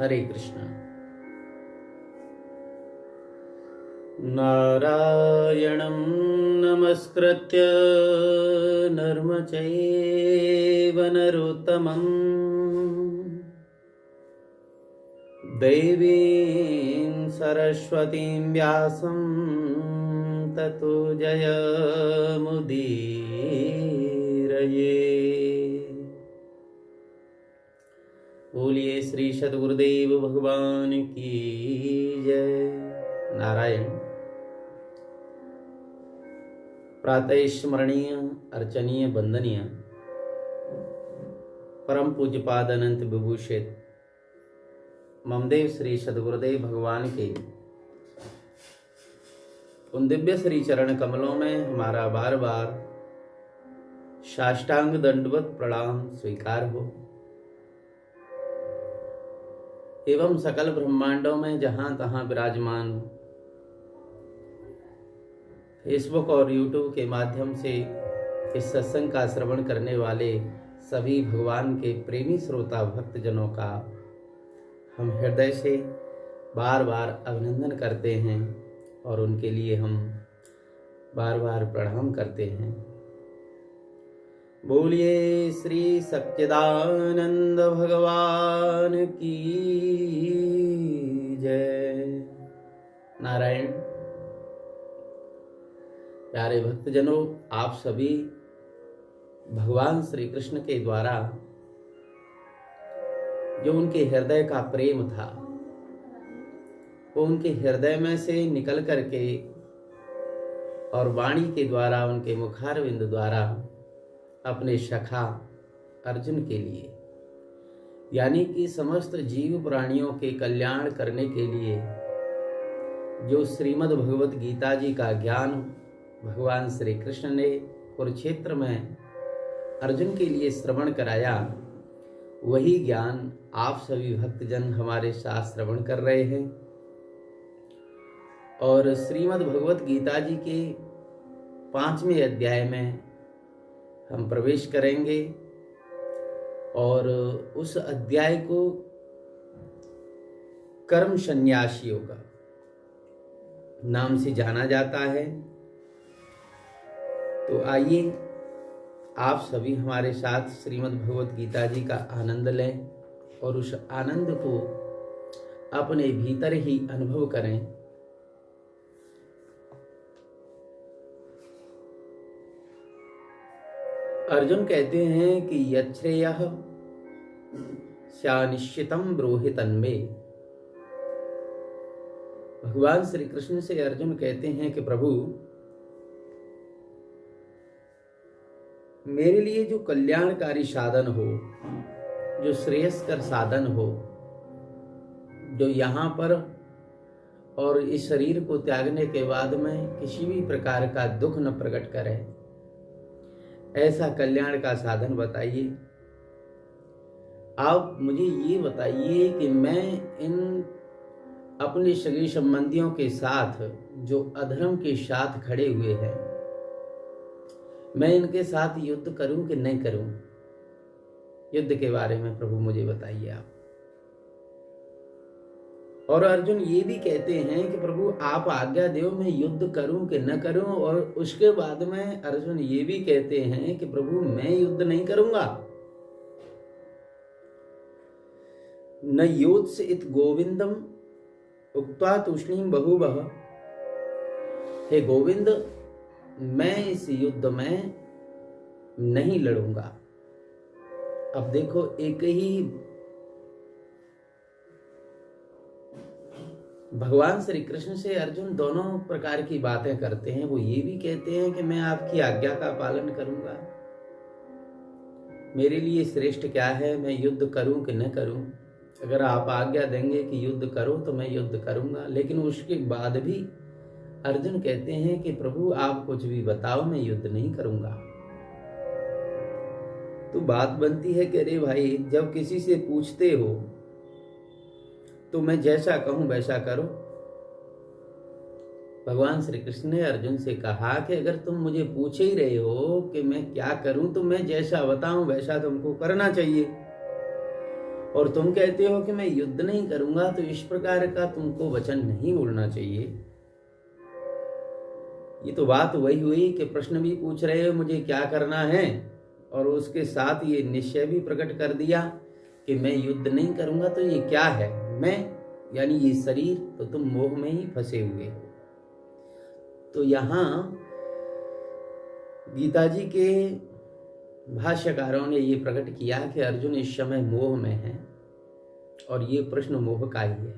हरे कृष्ण। नारायणं नमस्कृत्य नरं चैव नरोत्तमं देवीं सरस्वतीं व्यासं ततो जयमुदीरये। बोलिए श्री सद्गुरुदेव भगवान की जय। नारायण। प्रातः स्मरणीय, अर्चनीय, वंदनीय परम पूज्यपाद अनंत विभूषित ममदेव श्री सद्गुरुदेव भगवान के उन दिव्य श्री चरण कमलों में हमारा बार बार साष्टांग दंडवत प्रणाम स्वीकार हो एवं सकल ब्रह्मांडों में जहां तहां विराजमान फेसबुक और यूट्यूब के माध्यम से इस सत्संग का श्रवण करने वाले सभी भगवान के प्रेमी श्रोता भक्तजनों का हम हृदय से बार बार अभिनंदन करते हैं और उनके लिए हम बार बार प्रणाम करते हैं। बोलिए श्री सच्चिदानंद भगवान की जय। नारायण। प्यारे भक्तजनों, आप सभी भगवान श्री कृष्ण के द्वारा जो उनके हृदय का प्रेम था वो उनके हृदय में से निकल करके और वाणी के द्वारा उनके मुखारविंद द्वारा अपने सखा अर्जुन के लिए यानी कि समस्त जीव प्राणियों के कल्याण करने के लिए जो श्रीमद् भगवत गीता जी का ज्ञान भगवान श्री कृष्ण ने कुरुक्षेत्र में अर्जुन के लिए श्रवण कराया, वही ज्ञान आप सभी भक्तजन हमारे साथ श्रवण कर रहे हैं। और श्रीमद् भगवत गीता जी के 5वें अध्याय में हम प्रवेश करेंगे और उस अध्याय को कर्म संन्यास योग नाम से जाना जाता है। तो आइए आप सभी हमारे साथ श्रीमद् भगवत गीता जी का आनंद लें और उस आनंद को अपने भीतर ही अनुभव करें। अर्जुन कहते हैं कि यच्छ्रेयः स्यानिश्चितं ब्रूहि तन्मे। भगवान श्री कृष्ण से अर्जुन कहते हैं कि प्रभु, मेरे लिए जो कल्याणकारी साधन हो, जो श्रेयस्कर साधन हो, जो यहाँ पर और इस शरीर को त्यागने के बाद में किसी भी प्रकार का दुख न प्रकट करे, ऐसा कल्याण का साधन बताइए। आप मुझे ये बताइए कि मैं इन अपने सगे संबंधियों के साथ जो अधर्म के साथ खड़े हुए हैं, मैं इनके साथ युद्ध करूं कि नहीं करूं? युद्ध के बारे में प्रभु मुझे बताइए आप। और अर्जुन ये भी कहते हैं कि प्रभु आप आज्ञा दो, मैं युद्ध करूं कि न करूं। और उसके बाद में अर्जुन ये भी कहते हैं कि प्रभु मैं युद्ध नहीं करूंगा। न योत्स्य गोविंदम उक्त्वा तूष्णीम बहुवः। हे गोविंद, मैं इस युद्ध में नहीं लड़ूंगा। अब देखो, एक ही भगवान श्री कृष्ण से अर्जुन दोनों प्रकार की बातें करते हैं। वो ये भी कहते हैं कि मैं आपकी आज्ञा का पालन करूंगा, मेरे लिए श्रेष्ठ क्या है, मैं युद्ध करूं कि न करूं। अगर आप आज्ञा देंगे कि युद्ध करो तो मैं युद्ध करूंगा। लेकिन उसके बाद भी अर्जुन कहते हैं कि प्रभु आप कुछ भी बताओ, मैं युद्ध नहीं करूंगा। तो बात बनती है कि अरे भाई, जब किसी से पूछते हो तो मैं जैसा कहूं वैसा करो। भगवान श्री कृष्ण ने अर्जुन से कहा कि अगर तुम मुझे पूछ ही रहे हो कि मैं क्या करूं, तो मैं जैसा बताऊं वैसा तुमको करना चाहिए। और तुम कहते हो कि मैं युद्ध नहीं करूंगा, तो इस प्रकार का तुमको वचन नहीं बोलना चाहिए। ये तो बात वही हुई कि प्रश्न भी पूछ रहे हो मुझे क्या करना है, और उसके साथ ये निश्चय भी प्रकट कर दिया कि मैं युद्ध नहीं करूंगा। तो ये क्या है? मैं यानी ये शरीर, तो तुम मोह में ही फंसे हुए हो। तो यहाँ गीता जी के भाष्यकारों ने ये प्रकट किया कि अर्जुन इस समय मोह में है, और ये प्रश्न मोह का ही है।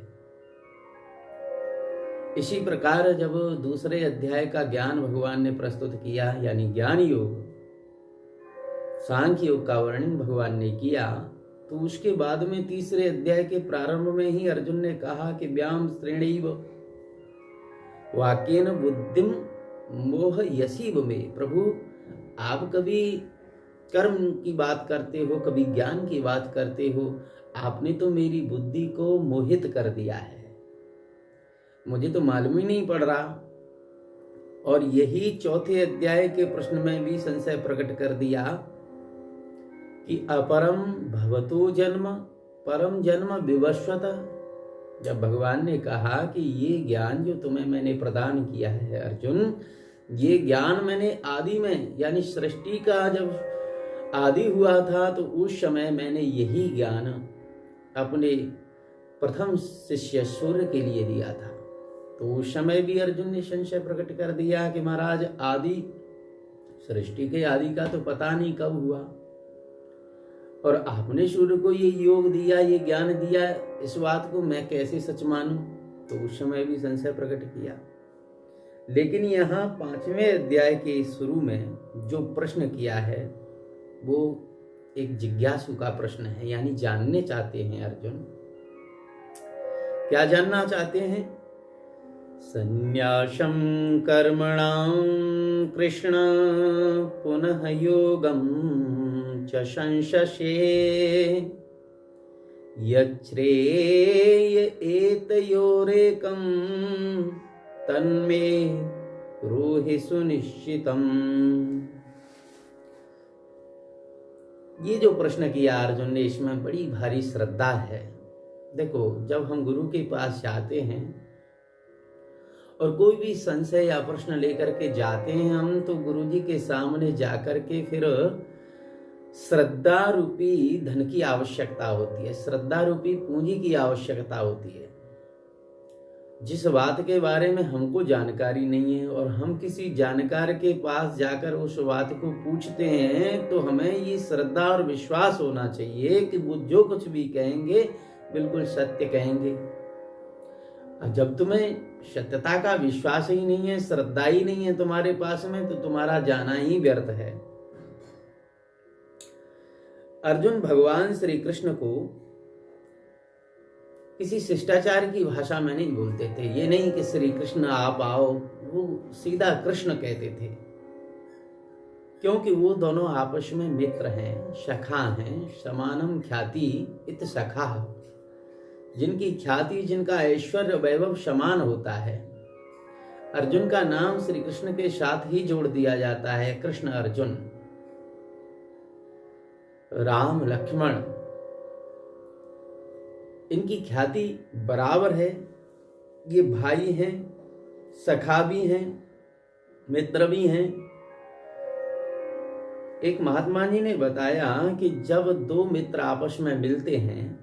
इसी प्रकार जब दूसरे अध्याय का ज्ञान भगवान ने प्रस्तुत किया, यानी ज्ञान योग, सांख्य योग का वर्णन भगवान ने किया, तो उसके बाद में तीसरे अध्याय के प्रारंभ में ही अर्जुन ने कहा कि व्याम श्रेणीव वाक्येन बुद्धिम मोह यसीव में। प्रभु, आप कभी कर्म की बात करते हो, कभी ज्ञान की बात करते हो, आपने तो मेरी बुद्धि को मोहित कर दिया है, मुझे तो मालूम ही नहीं पड़ रहा। और यही चौथे अध्याय के प्रश्न में भी संशय प्रकट कर दिया कि अपरम भवतो जन्म परम जन्म विवस्वत। जब भगवान ने कहा कि ये ज्ञान जो तुम्हें मैंने प्रदान किया है अर्जुन, ये ज्ञान मैंने आदि में, यानी सृष्टि का जब आदि हुआ था, तो उस समय मैंने यही ज्ञान अपने प्रथम शिष्य सूर्य के लिए दिया था। तो उस समय भी अर्जुन ने संशय प्रकट कर दिया कि महाराज, आदि सृष्टि के आदि का तो पता नहीं कब हुआ, और आपने सूर्य को ये योग दिया, ये ज्ञान दिया, इस बात को मैं कैसे सच मानूं? तो उस समय भी संशय प्रकट किया। लेकिन यहाँ 5वें अध्याय के शुरू में जो प्रश्न किया है वो एक जिज्ञासु का प्रश्न है, यानी जानने चाहते हैं अर्जुन। क्या जानना चाहते हैं? संन्यासं कर्मणां कृष्ण पुनः योगं च संशसे यच्छ्रेय एतयोरेकं तन्मे ब्रूहि सुनिश्चितम्। ये जो प्रश्न किया अर्जुन ने, इसमें बड़ी भारी श्रद्धा है। देखो, जब हम गुरु के पास जाते हैं और कोई भी संशय या प्रश्न लेकर के जाते हैं हम, तो गुरु जी के सामने जाकर के फिर श्रद्धा रूपी धन की आवश्यकता होती है, श्रद्धा रूपी पूंजी की आवश्यकता होती है। जिस बात के बारे में हमको जानकारी नहीं है और हम किसी जानकार के पास जाकर उस बात को पूछते हैं, तो हमें ये श्रद्धा और विश्वास होना चाहिए कि वो जो कुछ भी कहेंगे बिल्कुल सत्य कहेंगे। जब तुम्हें सत्यता का विश्वास ही नहीं है, श्रद्धा ही नहीं है तुम्हारे पास में, तो तुम्हारा जाना ही व्यर्थ है। अर्जुन भगवान श्री कृष्ण को किसी शिष्टाचार की भाषा में नहीं बोलते थे। ये नहीं कि श्री कृष्ण आप आओ, वो सीधा कृष्ण कहते थे, क्योंकि वो दोनों आपस में मित्र हैं, सखा हैं। समानम ख्याति इत सखा, जिनकी ख्याति, जिनका ऐश्वर्य वैभव समान होता है। अर्जुन का नाम श्री कृष्ण के साथ ही जोड़ दिया जाता है, कृष्ण अर्जुन, राम लक्ष्मण, इनकी ख्याति बराबर है। ये भाई हैं, सखा भी हैं, मित्र भी हैं। एक महात्मा जी ने बताया कि जब दो मित्र आपस में मिलते हैं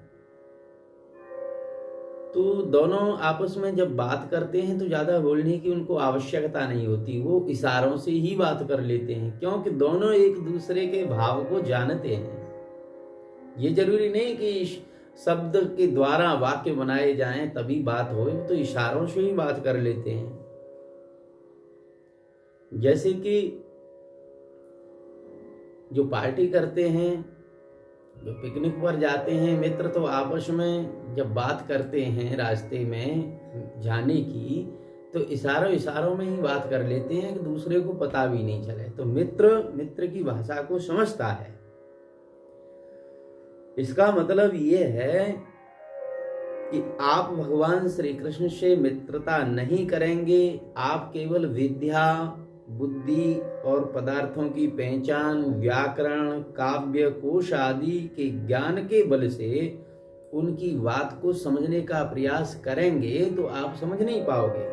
तो दोनों आपस में जब बात करते हैं तो ज्यादा बोलने की उनको आवश्यकता नहीं होती, वो इशारों से ही बात कर लेते हैं, क्योंकि दोनों एक दूसरे के भाव को जानते हैं। ये जरूरी नहीं कि शब्द के द्वारा वाक्य बनाए जाएं तभी बात हो, तो इशारों से ही बात कर लेते हैं। जैसे कि जो पार्टी करते हैं, जो पिकनिक पर जाते हैं मित्र, तो आपस में जब बात करते हैं रास्ते में जाने की, तो इशारों में ही बात कर लेते हैं कि दूसरे को पता भी नहीं चले। तो मित्र की भाषा को समझता है। इसका मतलब ये है कि आप भगवान श्री कृष्ण से मित्रता नहीं करेंगे, आप केवल विद्या, बुद्धि और पदार्थों की पहचान, व्याकरण, काव्य, कोश आदि के ज्ञान के बल से उनकी बात को समझने का प्रयास करेंगे तो आप समझ नहीं पाओगे,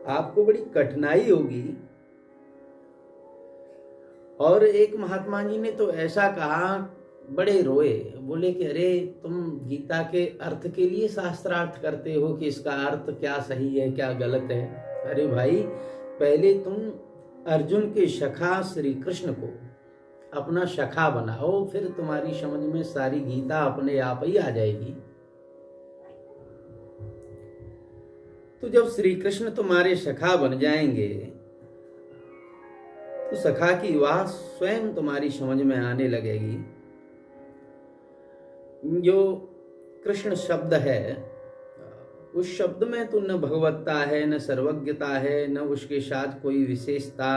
आपको बड़ी कठिनाई होगी। और एक महात्मा जी ने तो ऐसा कहा, बड़े रोए, बोले कि अरे तुम गीता के अर्थ के लिए शास्त्रार्थ करते हो कि इसका अर्थ क्या सही है क्या गलत है। अरे भाई, पहले तुम अर्जुन के सखा श्री कृष्ण को अपना सखा बनाओ, फिर तुम्हारी समझ में सारी गीता अपने आप ही आ जाएगी। तो जब श्री कृष्ण तुम्हारे सखा बन जाएंगे तो सखा की बात स्वयं तुम्हारी समझ में आने लगेगी। जो कृष्ण शब्द है, उस शब्द में तो न भगवत्ता है, न सर्वज्ञता है, न उसके साथ कोई विशेषता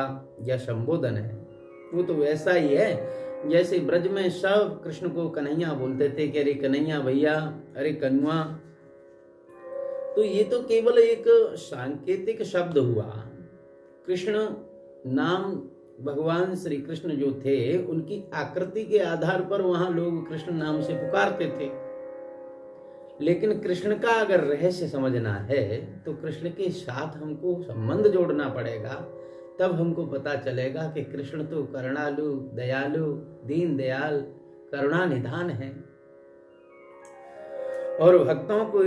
या संबोधन है। वो तो वैसा ही है जैसे ब्रज में सब कृष्ण को कन्हैया बोलते थे कि अरे कन्हैया भैया, अरे कनुआ। तो ये तो केवल एक सांकेतिक शब्द हुआ। कृष्ण नाम भगवान श्री कृष्ण जो थे, उनकी आकृति के आधार पर वहां लोग कृष्ण नाम से पुकारते थे। लेकिन कृष्ण का अगर रहस्य समझना है तो कृष्ण के साथ हमको संबंध जोड़ना पड़ेगा, तब हमको पता चलेगा कि कृष्ण तो करुणालु, दयालु, दीन दयाल, करुणा निधान है और भक्तों को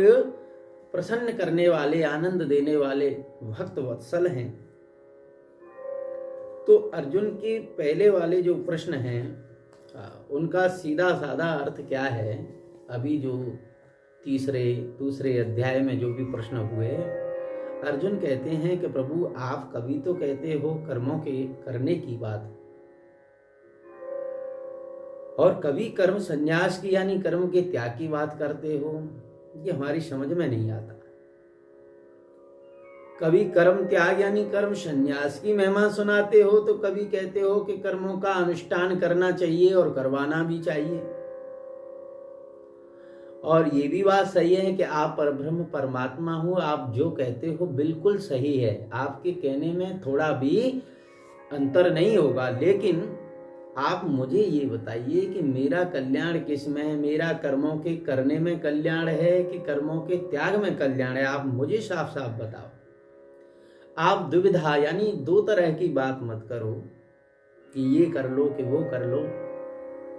प्रसन्न करने वाले, आनंद देने वाले भक्त वत्सल हैं। तो अर्जुन के पहले वाले जो प्रश्न हैं, उनका सीधा साधा अर्थ क्या है? अभी जो दूसरे अध्याय में जो भी प्रश्न हुए, अर्जुन कहते हैं कि प्रभु आप कभी तो कहते हो कर्मों के करने की बात, और कभी कर्म संन्यास की यानी कर्म के त्याग की बात करते हो। ये हमारी समझ में नहीं आता। कभी कर्म त्याग यानी कर्म संन्यास की महिमा सुनाते हो, तो कभी कहते हो कि कर्मों का अनुष्ठान करना चाहिए और करवाना भी चाहिए। और ये भी बात सही है कि आप परब्रह्म परमात्मा हो, आप जो कहते हो बिल्कुल सही है, आपके कहने में थोड़ा भी अंतर नहीं होगा। लेकिन आप मुझे ये बताइए कि मेरा कल्याण किस में है? मेरा कर्मों के करने में कल्याण है कि कर्मों के त्याग में कल्याण है? आप मुझे साफ साफ बताओ। आप दुविधा यानी दो तरह की बात मत करो कि ये कर लो कि वो कर लो,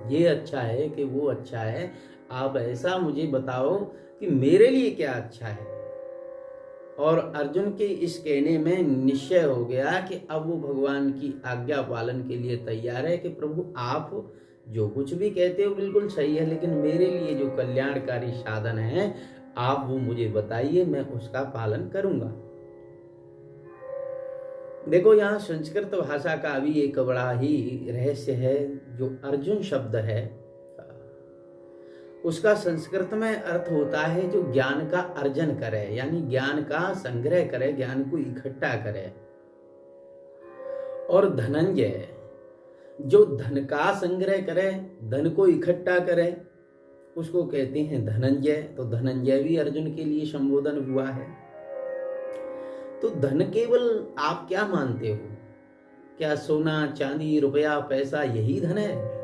ये अच्छा है कि वो अच्छा है। आप ऐसा मुझे बताओ कि मेरे लिए क्या अच्छा है। और अर्जुन के इस कहने में निश्चय हो गया कि अब वो भगवान की आज्ञा पालन के लिए तैयार है कि प्रभु आप जो कुछ भी कहते हो बिल्कुल सही है, लेकिन मेरे लिए जो कल्याणकारी साधन है आप वो मुझे बताइए, मैं उसका पालन करूंगा। देखो, यहाँ संस्कृत भाषा का भी एक बड़ा ही रहस्य है। जो अर्जुन शब्द है उसका संस्कृत में अर्थ होता है जो ज्ञान का अर्जन करे, यानी ज्ञान का संग्रह करे, ज्ञान को इकट्ठा करे। और धनंजय जो धन का संग्रह करे, धन को इकट्ठा करे, उसको कहते हैं धनंजय। तो धनंजय भी अर्जुन के लिए संबोधन हुआ है। तो धन केवल आप क्या मानते हो? क्या सोना चांदी रुपया पैसा यही धन है?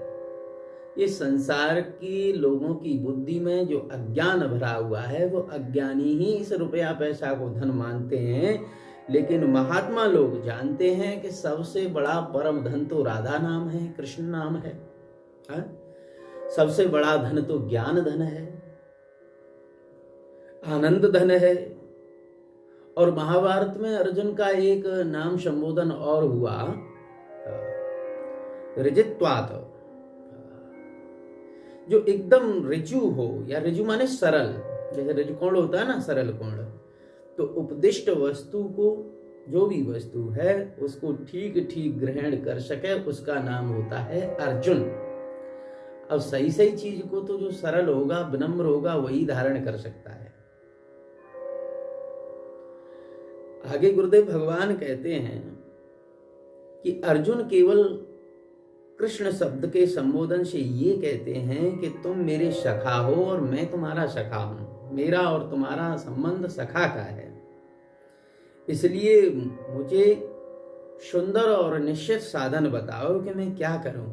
ये संसार के लोगों की बुद्धि में जो अज्ञान भरा हुआ है, वो अज्ञानी ही इस रुपया पैसा को धन मानते हैं। लेकिन महात्मा लोग जानते हैं कि सबसे बड़ा परम धन तो राधा नाम है, कृष्ण नाम है। सबसे बड़ा धन तो ज्ञान धन है, आनंद धन है। और महाभारत में अर्जुन का एक नाम संबोधन और हुआ, ऋजित्वात्, जो एकदम ऋजु हो, या ऋजु माने सरल, जैसे ऋजुकोण होता है ना, सरल कोण। तो उपदिष्ट वस्तु को, जो भी वस्तु है उसको ठीक ठीक ग्रहण कर सके, उसका नाम होता है अर्जुन। अब सही सही चीज को तो जो सरल होगा, विनम्र होगा, वही धारण कर सकता है। आगे गुरुदेव भगवान कहते हैं कि अर्जुन केवल कृष्ण शब्द के संबोधन से ये कहते हैं कि तुम मेरे सखा हो और मैं तुम्हारा सखा हूं। मेरा और तुम्हारा संबंध सखा का है, इसलिए मुझे सुंदर और निश्चित साधन बताओ कि मैं क्या करूं।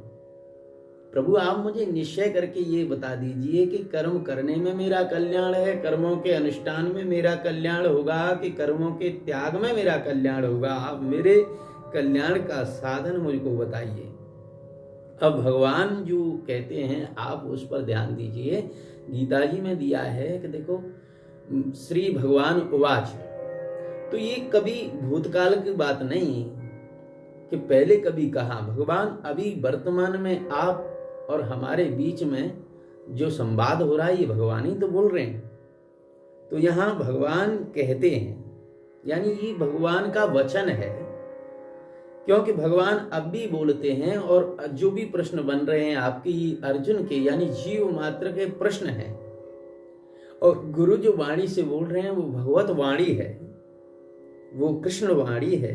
प्रभु आप मुझे निश्चय करके ये बता दीजिए कि कर्म करने में मेरा कल्याण है, कर्मों के अनुष्ठान में मेरा कल्याण होगा कि कर्मों के त्याग में मेरा कल्याण होगा? आप मेरे कल्याण का साधन मुझको बताइए। अब भगवान जो कहते हैं आप उस पर ध्यान दीजिए। गीता जी में दिया है कि देखो, श्री भगवान उवाच, तो ये कभी भूतकाल की बात नहीं कि पहले कभी कहा। भगवान अभी वर्तमान में आप और हमारे बीच में जो संवाद हो रहा है ये भगवान ही तो बोल रहे हैं। तो यहाँ भगवान कहते हैं, यानी ये भगवान का वचन है, क्योंकि भगवान अब भी बोलते हैं। और जो भी प्रश्न बन रहे हैं आपकी अर्जुन के, यानी जीव मात्र के प्रश्न हैं, और गुरु जो वाणी से बोल रहे हैं वो भगवत वाणी है, वो कृष्ण वाणी है।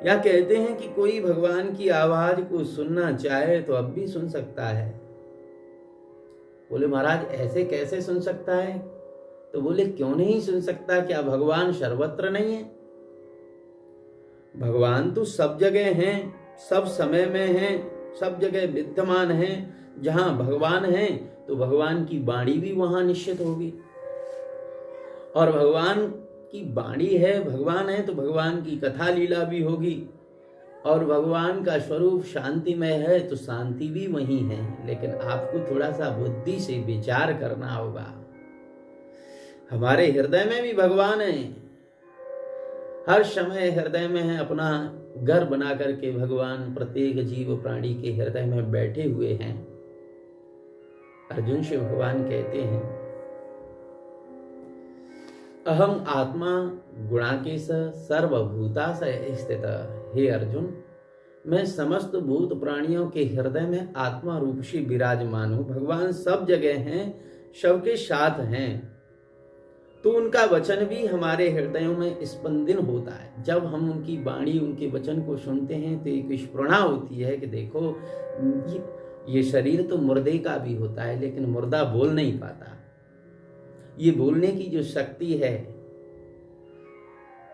या कहते हैं कि कोई भगवान की आवाज को सुनना चाहे तो अब भी सुन सकता है। बोले महाराज ऐसे कैसे सुन सकता है? तो बोले क्यों नहीं सुन सकता? क्या भगवान सर्वत्र नहीं है? भगवान तो सब जगह हैं, सब समय में हैं, सब जगह विद्यमान हैं। जहां भगवान हैं तो भगवान की वाणी भी वहां निश्चित होगी, और भगवान की वाणी है, भगवान है तो भगवान की कथा लीला भी होगी। और भगवान का स्वरूप शांतिमय है तो शांति भी वही है। लेकिन आपको थोड़ा सा बुद्धि से विचार करना होगा। हमारे हृदय में भी भगवान है, हर समय हृदय में है। अपना घर बना करके भगवान प्रत्येक जीव प्राणी के हृदय में बैठे हुए हैं। अर्जुन से भगवान कहते हैं, अहम आत्मा गुणाकेश सर्वभूतास स्थित। हे अर्जुन, मैं समस्त भूत प्राणियों के हृदय में आत्मा रूप से विराजमान हूं। भगवान सब जगह हैं, सबके साथ हैं, तो उनका वचन भी हमारे हृदयों में स्पंदन होता है। जब हम उनकी वाणी, उनके वचन को सुनते हैं तो एक स्फुरणा होती है कि देखो, ये शरीर तो मुर्दे का भी होता है, लेकिन मुर्दा बोल नहीं पाता। ये बोलने की जो शक्ति है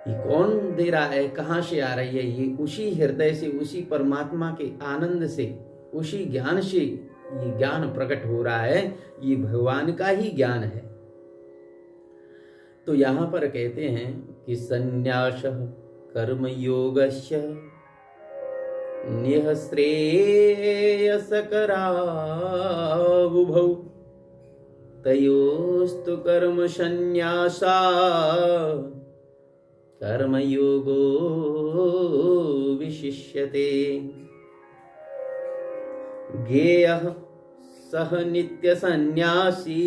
ये कौन दे रहा है, कहां से आ रही है? ये उसी हृदय से, उसी परमात्मा के आनंद से, उसी ज्ञान से ये ज्ञान प्रकट हो रहा है। ये भगवान का ही ज्ञान है। तो यहां पर कहते हैं कि संन्यास कर्म योगस्य निह श्रेयसकरावुभौ तयोस्तु कर्म संन्यासा कर्मयोगो विशिष्यते। ज्ञेयः सह नित्य सन्यासी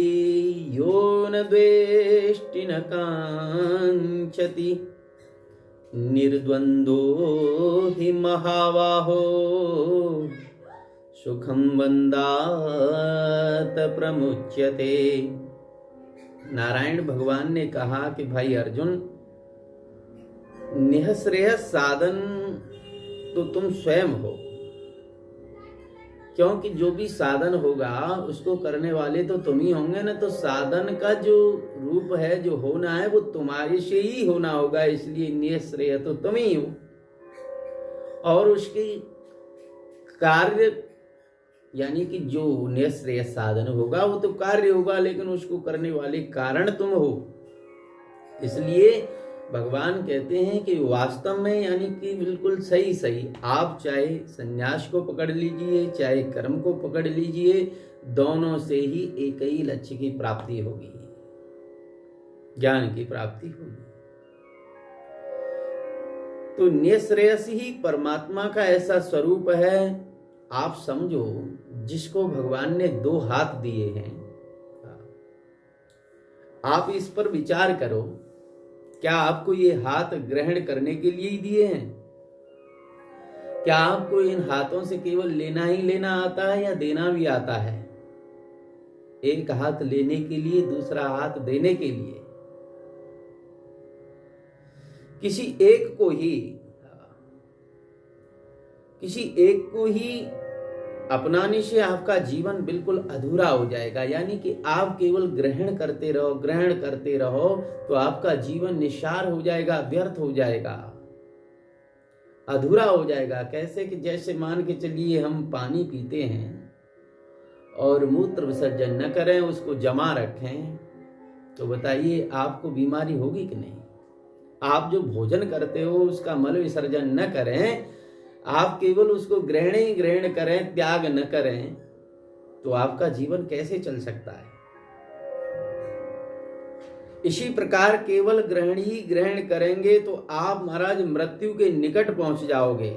यो न द्वेष्टि न कांक्षति निर्द्वंदो हि महाबाहो सुखम वंदात प्रमुच्यते। नारायण भगवान ने कहा कि भाई अर्जुन, निःश्रेय साधन तो तुम स्वयं हो, क्योंकि जो भी साधन होगा उसको करने वाले तो तुम ही होंगे ना। तो साधन का जो रूप है, जो होना है, वो तुम्हारे से ही होना होगा। इसलिए निःश्रेय तो तुम ही हो, और उसकी कार्य, यानी कि जो निःश्रेय साधन होगा वो तो कार्य होगा, लेकिन उसको करने वाले कारण तुम हो। इसलिए भगवान कहते हैं कि वास्तव में, यानी कि बिल्कुल सही सही, आप चाहे संन्यास को पकड़ लीजिए, चाहे कर्म को पकड़ लीजिए, दोनों से ही एक ही लक्ष्य की प्राप्ति होगी, ज्ञान की प्राप्ति होगी। तो निःश्रेयस ही परमात्मा का ऐसा स्वरूप है। आप समझो, जिसको भगवान ने 2 हाथ दिए हैं, आप इस पर विचार करो, क्या आपको ये हाथ ग्रहण करने के लिए ही दिए हैं? क्या आपको इन हाथों से केवल लेना ही लेना आता है या देना भी आता है? एक हाथ लेने के लिए, दूसरा हाथ देने के लिए। किसी एक को ही अपनाने से आपका जीवन बिल्कुल अधूरा हो जाएगा। यानी कि आप केवल ग्रहण करते रहो तो आपका जीवन निस्सार हो जाएगा, व्यर्थ हो जाएगा। अधूरा हो जाएगा। कैसे कि जैसे मान के चलिए हम पानी पीते हैं और मूत्र विसर्जन न करें, उसको जमा रखें, तो बताइए आपको बीमारी होगी कि नहीं। आप जो भोजन करते हो उसका मल विसर्जन न करें, आप केवल उसको ग्रहण ही ग्रहण करें, त्याग न करें, तो आपका जीवन कैसे चल सकता है। इसी प्रकार केवल ग्रहण ही ग्रहण करेंगे तो आप महाराज मृत्यु के निकट पहुंच जाओगे,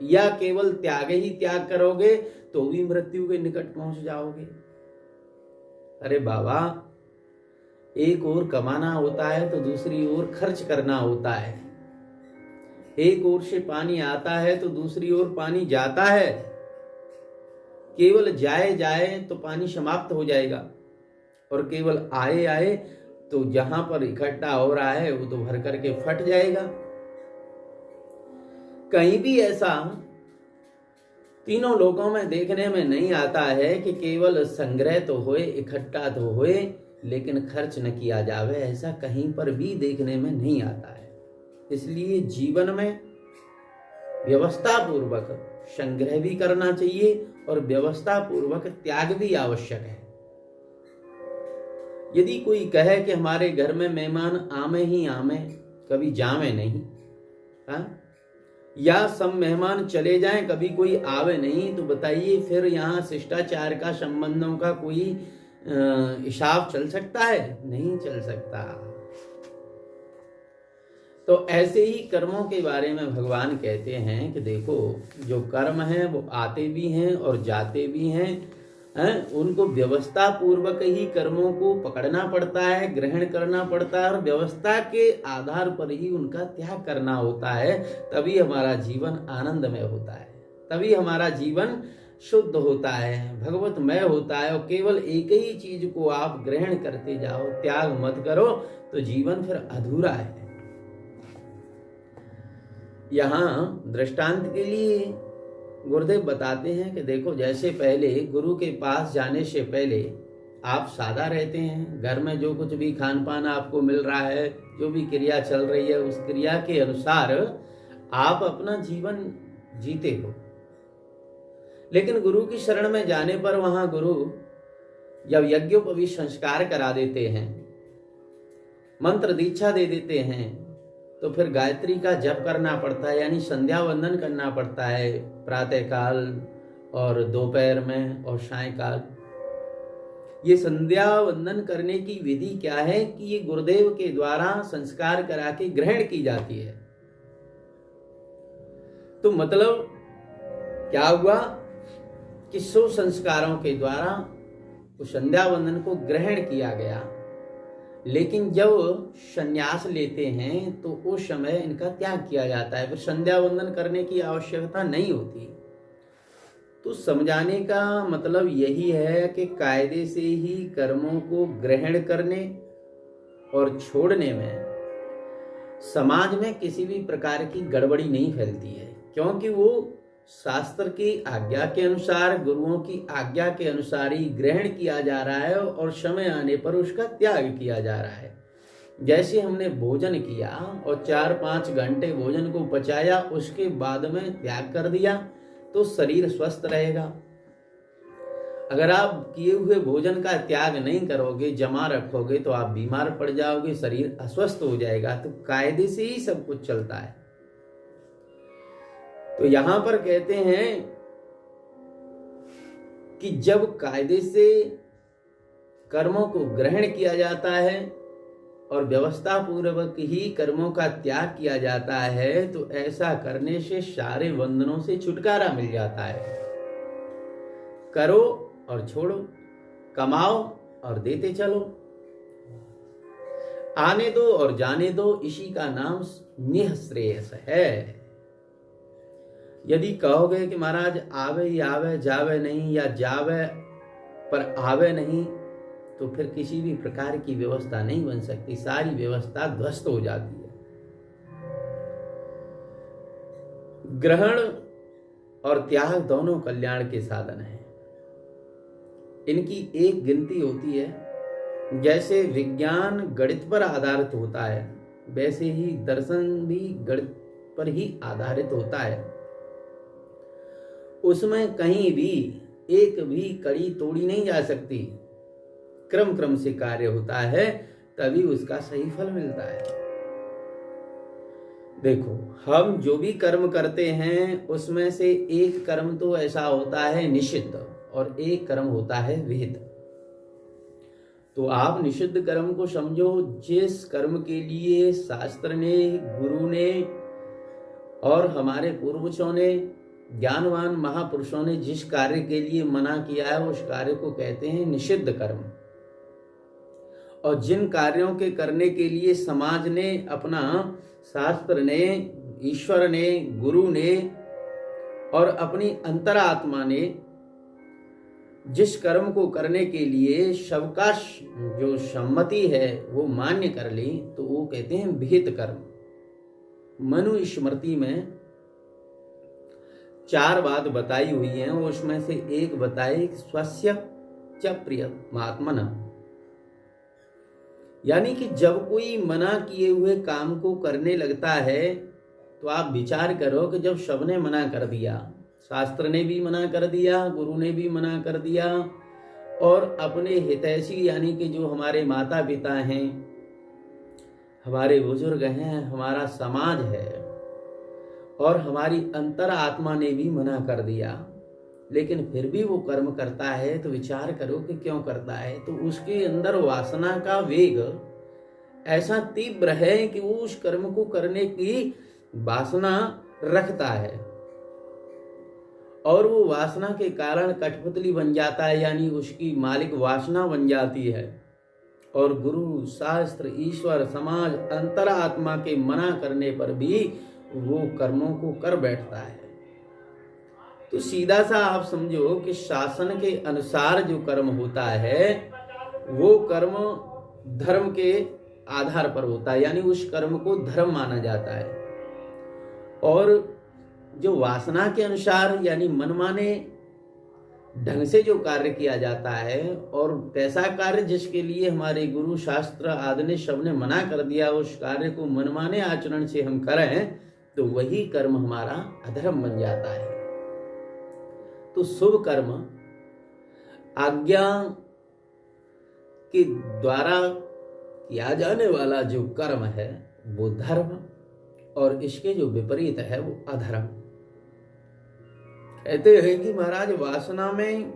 या केवल त्याग ही त्याग करोगे तो भी मृत्यु के निकट पहुंच जाओगे। अरे बाबा, एक ओर कमाना होता है तो दूसरी ओर खर्च करना होता है। एक ओर से पानी आता है तो दूसरी ओर पानी जाता है। केवल जाए जाए तो पानी समाप्त हो जाएगा, और केवल आए आए तो जहां पर इकट्ठा हो रहा है वो तो भर करके फट जाएगा। कहीं भी ऐसा तीनों लोकों में देखने में नहीं आता है कि केवल संग्रह तो होए, इकट्ठा तो होए, लेकिन खर्च न किया जावे। ऐसा कहीं पर भी देखने में नहीं आता है। इसलिए जीवन में व्यवस्था पूर्वक संग्रह भी करना चाहिए और व्यवस्था पूर्वक त्याग भी आवश्यक है। यदि कोई कहे कि हमारे घर में मेहमान आमे ही आमे, कभी जावे नहीं, या सब मेहमान चले जाएं, कभी कोई आवे नहीं, तो बताइए फिर यहाँ शिष्टाचार का, संबंधों का कोई हिसाब चल सकता है? नहीं चल सकता। तो ऐसे ही कर्मों के बारे में भगवान कहते हैं कि देखो, जो कर्म हैं वो आते भी हैं और जाते भी हैं, उनको व्यवस्था पूर्वक ही कर्मों को पकड़ना पड़ता है, ग्रहण करना पड़ता है, और व्यवस्था के आधार पर ही उनका त्याग करना होता है। तभी हमारा जीवन आनंदमय होता है, तभी हमारा जीवन शुद्ध होता है, भगवतमय होता है। और केवल एक ही चीज को आप ग्रहण करते जाओ, त्याग मत करो, तो जीवन फिर अधूरा है। यहाँ दृष्टांत के लिए गुरुदेव बताते हैं कि देखो, जैसे पहले गुरु के पास जाने से पहले आप सादा रहते हैं, घर में जो कुछ भी खान पान आपको मिल रहा है, जो भी क्रिया चल रही है, उस क्रिया के अनुसार आप अपना जीवन जीते हो। लेकिन गुरु की शरण में जाने पर वहां गुरु जब यज्ञोपवीत संस्कार करा देते हैं, मंत्र दीक्षा दे देते हैं, तो फिर गायत्री का जप करना पड़ता है, यानी संध्या वंदन करना पड़ता है, प्रातः काल और दोपहर में और सायंकाल। ये संध्या वंदन करने की विधि क्या है कि ये गुरुदेव के द्वारा संस्कार करा के ग्रहण की जाती है। तो मतलब क्या हुआ कि 100 संस्कारों के द्वारा उस संध्या वंदन को ग्रहण किया गया। लेकिन जब संन्यास लेते हैं तो उस समय इनका त्याग किया जाता है, फिर संध्या वंदन करने की आवश्यकता नहीं होती। तो समझाने का मतलब यही है कि कायदे से ही कर्मों को ग्रहण करने और छोड़ने में समाज में किसी भी प्रकार की गड़बड़ी नहीं फैलती है, क्योंकि वो शास्त्र की आज्ञा के अनुसार, गुरुओं की आज्ञा के अनुसार ही ग्रहण किया जा रहा है और समय आने पर उसका त्याग किया जा रहा है। जैसे हमने भोजन किया और 4-5 घंटे भोजन को पचाया, उसके बाद में त्याग कर दिया, तो शरीर स्वस्थ रहेगा। अगर आप किए हुए भोजन का त्याग नहीं करोगे, जमा रखोगे, तो आप बीमार पड़ जाओगे, शरीर अस्वस्थ हो जाएगा। तो कायदे से ही सब कुछ चलता है। तो यहां पर कहते हैं कि जब कायदे से कर्मों को ग्रहण किया जाता है और व्यवस्था पूर्वक ही कर्मों का त्याग किया जाता है, तो ऐसा करने से सारे बंधनों से छुटकारा मिल जाता है। करो और छोड़ो, कमाओ और देते चलो, आने दो और जाने दो, इसी का नाम निःश्रेयस है। यदि कहोगे कि महाराज आवे ही आवे, जावे नहीं, या जावे पर आवे नहीं, तो फिर किसी भी प्रकार की व्यवस्था नहीं बन सकती, सारी व्यवस्था ध्वस्त हो जाती है। ग्रहण और त्याग दोनों कल्याण के साधन हैं। इनकी एक गिनती होती है। जैसे विज्ञान गणित पर आधारित होता है, वैसे ही दर्शन भी गणित पर ही आधारित होता है। उसमें कहीं भी एक भी कड़ी तोड़ी नहीं जा सकती। क्रम क्रम से कार्य होता है, तभी उसका सही फल मिलता है। देखो, हम जो भी कर्म करते हैं उसमें से एक कर्म तो ऐसा होता है निषिद्ध और एक कर्म होता है विहित। तो आप निषिद्ध कर्म को समझो, जिस कर्म के लिए शास्त्र ने, गुरु ने और हमारे पूर्वजों ने, ज्ञानवान महापुरुषों ने जिस कार्य के लिए मना किया है उस कार्य को कहते हैं निषिद्ध कर्म। और जिन कार्यों के करने के लिए समाज ने, अपना शास्त्र ने, ईश्वर ने, गुरु ने और अपनी अंतरात्मा ने जिस कर्म को करने के लिए सबका जो सम्मति है वो मान्य कर ली, तो वो कहते हैं विहित कर्म। मनु स्मृति में 4 बात बताई हुई है, उसमें से एक बताई स्वस्य च प्रियमात्मन, यानी कि जब कोई मना किए हुए काम को करने लगता है तो आप विचार करो कि जब सबने मना कर दिया, शास्त्र ने भी मना कर दिया, गुरु ने भी मना कर दिया और अपने हितैषी यानी कि जो हमारे माता पिता हैं, हमारे बुजुर्ग हैं, हमारा समाज है और हमारी अंतर आत्मा ने भी मना कर दिया, लेकिन फिर भी वो कर्म करता है, तो विचार करो कि क्यों करता है। तो उसके अंदर वासना का वेग ऐसा तीव्र है कि वो उस कर्म को करने की वासना रखता है और वो वासना के कारण कठपुतली बन जाता है, यानी उसकी मालिक वासना बन जाती है। और गुरु, शास्त्र, ईश्वर, समाज, अंतरात्मा के मना करने पर भी वो कर्मों को कर बैठता है। तो सीधा सा आप समझो कि शासन के अनुसार जो कर्म होता है वो कर्म धर्म के आधार पर होता है, यानी उस कर्म को धर्म माना जाता है। और जो वासना के अनुसार यानी मनमाने ढंग से जो कार्य किया जाता है और कैसा कार्य जिसके लिए हमारे गुरु, शास्त्र आदि ने सबने मना कर दिया, उस कार्य को मनमाने आचरण से हम करें तो वही कर्म हमारा अधर्म बन जाता है। तो शुभ कर्म आज्ञा के द्वारा किया जाने वाला जो कर्म है वो धर्म, और इसके जो विपरीत है वो अधर्म। कहते हैं कि महाराज वासना में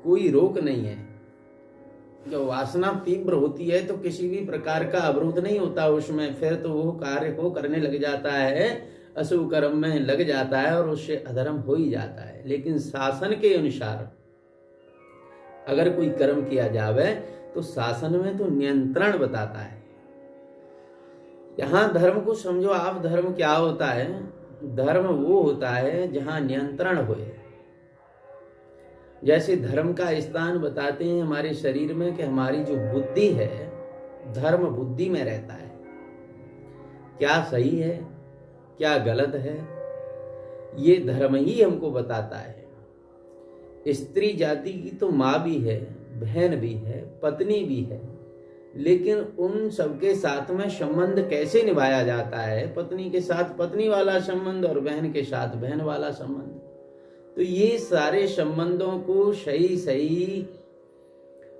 कोई रोक नहीं है। जब वासना तीव्र होती है तो किसी भी प्रकार का अवरोध नहीं होता उसमें, फिर तो वो कार्य को करने लग जाता है, अशुभ कर्म में लग जाता है और उससे अधर्म हो ही जाता है। लेकिन शासन के अनुसार अगर कोई कर्म किया जावे तो शासन में तो नियंत्रण बताता है। यहां धर्म को समझो आप, धर्म क्या होता है? धर्म वो होता है जहां नियंत्रण होए। जैसे धर्म का स्थान बताते हैं हमारे शरीर में कि हमारी जो बुद्धि है, धर्म बुद्धि में रहता है। क्या सही है, क्या गलत है, ये धर्म ही हमको बताता है। स्त्री जाति की तो माँ भी है, बहन भी है, पत्नी भी है, लेकिन उन सबके साथ में संबंध कैसे निभाया जाता है? पत्नी के साथ पत्नी वाला संबंध और बहन के साथ बहन वाला संबंध। तो ये सारे संबंधों को सही सही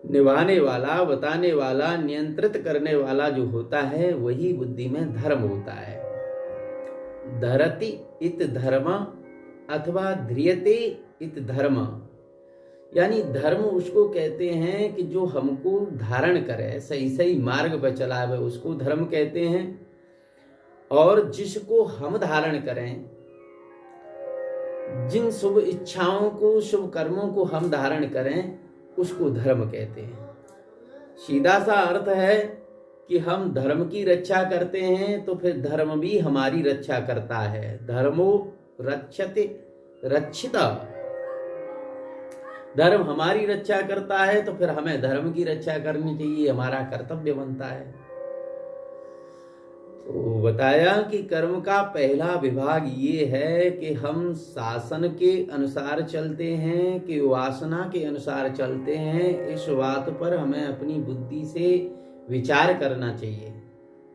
निभाने वाला, बताने वाला, नियंत्रित करने वाला जो होता है वही बुद्धि में धर्म होता है। धरति इत धर्म अथवा ध्रियते इत धर्म, यानी धर्म उसको कहते हैं कि जो हमको धारण करे, सही सही मार्ग पर चलावे, उसको धर्म कहते हैं। और जिसको हम धारण करें, जिन शुभ इच्छाओं को, शुभ कर्मों को हम धारण करें, उसको धर्म कहते हैं। सीधा सा अर्थ है कि हम धर्म की रक्षा करते हैं तो फिर धर्म भी हमारी रक्षा करता है। धर्मो रक्षते रक्षिता, धर्म हमारी रक्षा करता है तो फिर हमें धर्म की रक्षा करनी चाहिए, हमारा कर्तव्य बनता है। तो बताया कि कर्म का पहला विभाग ये है कि हम शासन के अनुसार चलते हैं कि वासना के अनुसार चलते हैं। इस बात पर हमें अपनी बुद्धि से विचार करना चाहिए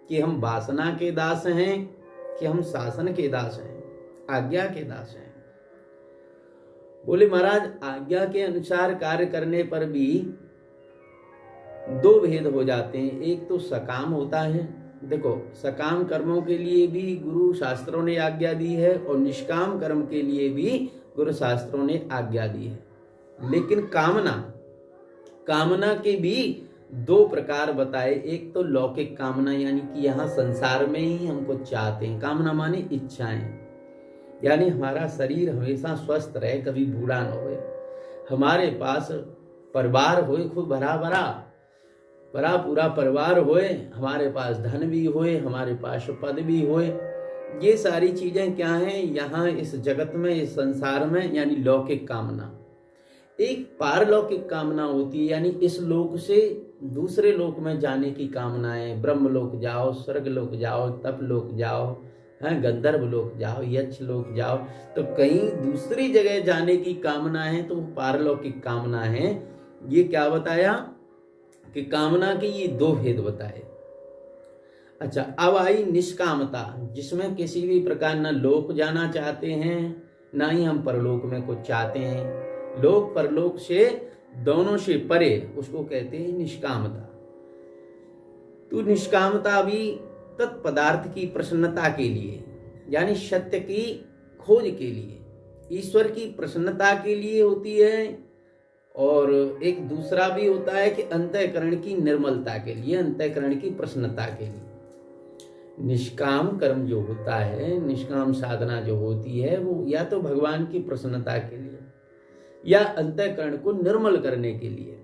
कि हम वासना के दास हैं कि हम शासन के दास हैं, आज्ञा के दास हैं। बोले महाराज आज्ञा के अनुसार कार्य करने पर भी दो भेद हो जाते हैं। एक तो सकाम होता है, देखो सकाम कर्मों के लिए भी गुरु शास्त्रों ने आज्ञा दी है और निष्काम कर्म के लिए भी गुरु शास्त्रों ने आज्ञा दी है। लेकिन कामना के भी दो प्रकार बताए। एक तो लौकिक कामना, यानी कि यहाँ संसार में ही हमको चाहते हैं। कामना माने इच्छाएं, यानी हमारा शरीर हमेशा स्वस्थ रहे, कभी बूढ़ा न होए, हमारे पास परिवार होए खूब भरा पूरा परिवार होए, हमारे पास धन भी होए, हमारे पास पद भी होए। ये सारी चीजें क्या हैं यहाँ इस जगत में, इस संसार में, यानी लौकिक कामना। एक पारलौकिक कामना होती है, यानी इस लोक से दूसरे लोक में जाने की कामनाएं। ब्रह्म लोक जाओ, स्वर्ग लोक जाओ, तप लोक जाओ, गंधर्व लोक जाओ, यक्ष लोक जाओ, तो कहीं दूसरी जगह जाने की कामना है, तो पारलौकिक कामना है। ये क्या बताया कि कामना के ये दो भेद बताए। अच्छा, अब आई निष्कामता, जिसमें किसी भी प्रकार न लोक जाना चाहते हैं, ना ही हम परलोक में कुछ चाहते हैं। लोक परलोक से दोनों से परे, उसको कहते हैं निष्कामता। तो निष्कामता भी तत्पदार्थ की प्रसन्नता के लिए, यानी सत्य की खोज के लिए, ईश्वर की प्रसन्नता के लिए होती है। और एक दूसरा भी होता है कि अंतःकरण की निर्मलता के लिए, अंतःकरण की प्रसन्नता के लिए। निष्काम कर्म जो होता है, निष्काम साधना जो होती है, वो या तो भगवान की प्रसन्नता के लिए या अंतःकरण को निर्मल करने के लिए।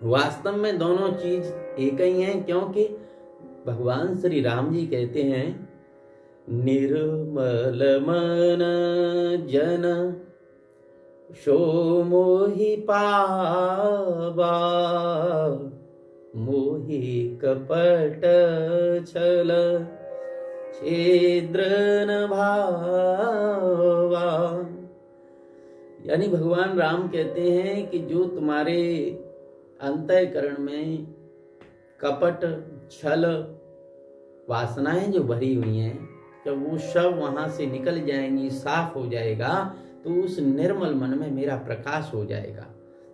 वास्तव में दोनों चीज एक ही हैं, क्योंकि भगवान श्री राम जी कहते हैं, निर्मल मन जन सो मोहि पावा, मोहि कपट छल छिद्र न भावा। यानी भगवान राम कहते हैं कि जो तुम्हारे अंतःकरण में कपट छल वासनाएं जो भरी हुई हैं, जब वो सब वहां से निकल जाएंगी, साफ हो जाएगा, तो उस निर्मल मन में मेरा प्रकाश हो जाएगा।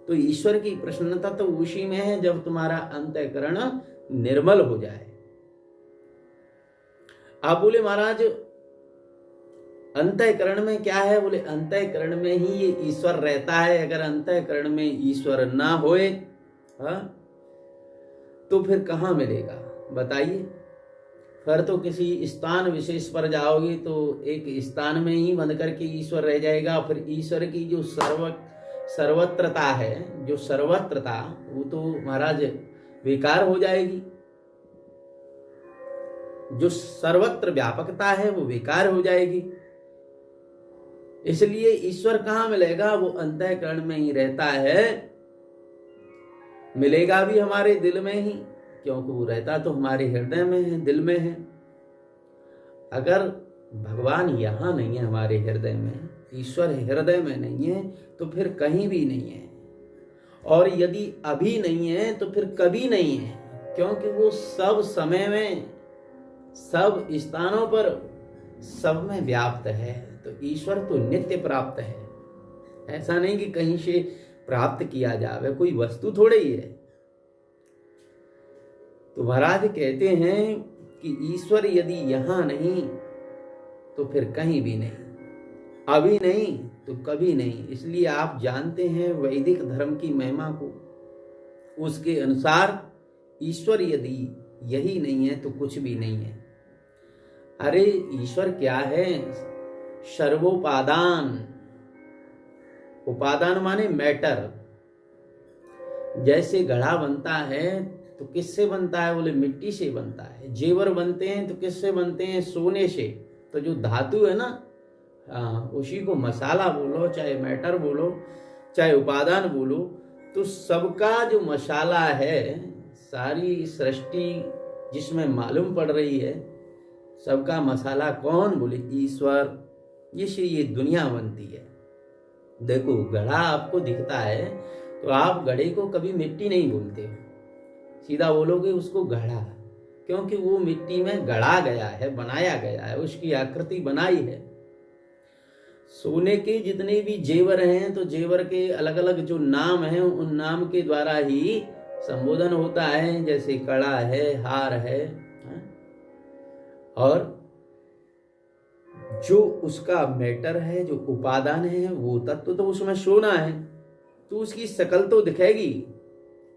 तो ईश्वर की प्रसन्नता तो उसी में है जब तुम्हारा अंतःकरण निर्मल हो जाए। आप बोले महाराज अंतःकरण में क्या है? बोले अंतःकरण में ही ये ईश्वर रहता है। अगर अंतःकरण में ईश्वर ना होए तो फिर कहाँ मिलेगा बताइए? फिर तो किसी स्थान विशेष पर जाओगे तो एक स्थान में ही बंद करके ईश्वर रह जाएगा। फिर ईश्वर की जो सर्वत्रता है, जो सर्वत्रता, वो तो महाराज बेकार हो जाएगी। जो सर्वत्र व्यापकता है वो बेकार हो जाएगी। इसलिए ईश्वर कहाँ मिलेगा? वो अंतःकरण में ही रहता है। मिलेगा भी हमारे दिल में ही, क्योंकि वो रहता तो हमारे हृदय में है, दिल में है। अगर भगवान यहाँ नहीं है हमारे हृदय में, ईश्वर हृदय में नहीं है, तो फिर कहीं भी नहीं है। और यदि अभी नहीं है तो फिर कभी नहीं है, क्योंकि वो सब समय में, सब स्थानों पर, सब में व्याप्त है। तो ईश्वर तो नित्य प्राप्त है। ऐसा नहीं कि कहीं से प्राप्त किया जावे, कोई वस्तु थोड़े ही है। तो महाराज कहते हैं कि ईश्वर यदि यहां नहीं तो फिर कहीं भी नहीं, अभी नहीं तो कभी नहीं। इसलिए आप जानते हैं वैदिक धर्म की महिमा को, उसके अनुसार ईश्वर यदि यही नहीं है तो कुछ भी नहीं है। अरे ईश्वर क्या है? सर्वोपादान। उपादान माने मैटर। जैसे घड़ा बनता है तो किससे बनता है? बोले मिट्टी से बनता है। जेवर बनते हैं तो किससे बनते हैं? सोने से। तो जो धातु है ना, उसी को मसाला बोलो, चाहे मैटर बोलो, चाहे उपादान बोलो। तो सबका जो मसाला है, सारी सृष्टि जिसमें मालूम पड़ रही है, सबका मसाला कौन? बोले ईश्वर। जिससे ये दुनिया बनती है। देखो घड़ा आपको दिखता है तो आप घड़े को कभी मिट्टी नहीं बोलते, सीधा बोलोगे उसको घड़ा। क्योंकि वो मिट्टी में गढ़ा गया है, बनाया गया है, उसकी आकृति बनाई है। सोने के जितने भी जेवर हैं तो जेवर के अलग अलग जो नाम हैं उन नाम के द्वारा ही संबोधन होता है, जैसे कड़ा है, हार है, और जो उसका मैटर है, जो उपादान है, वो तत्व तो उसमें सोना है, तो उसकी शकल तो दिखेगी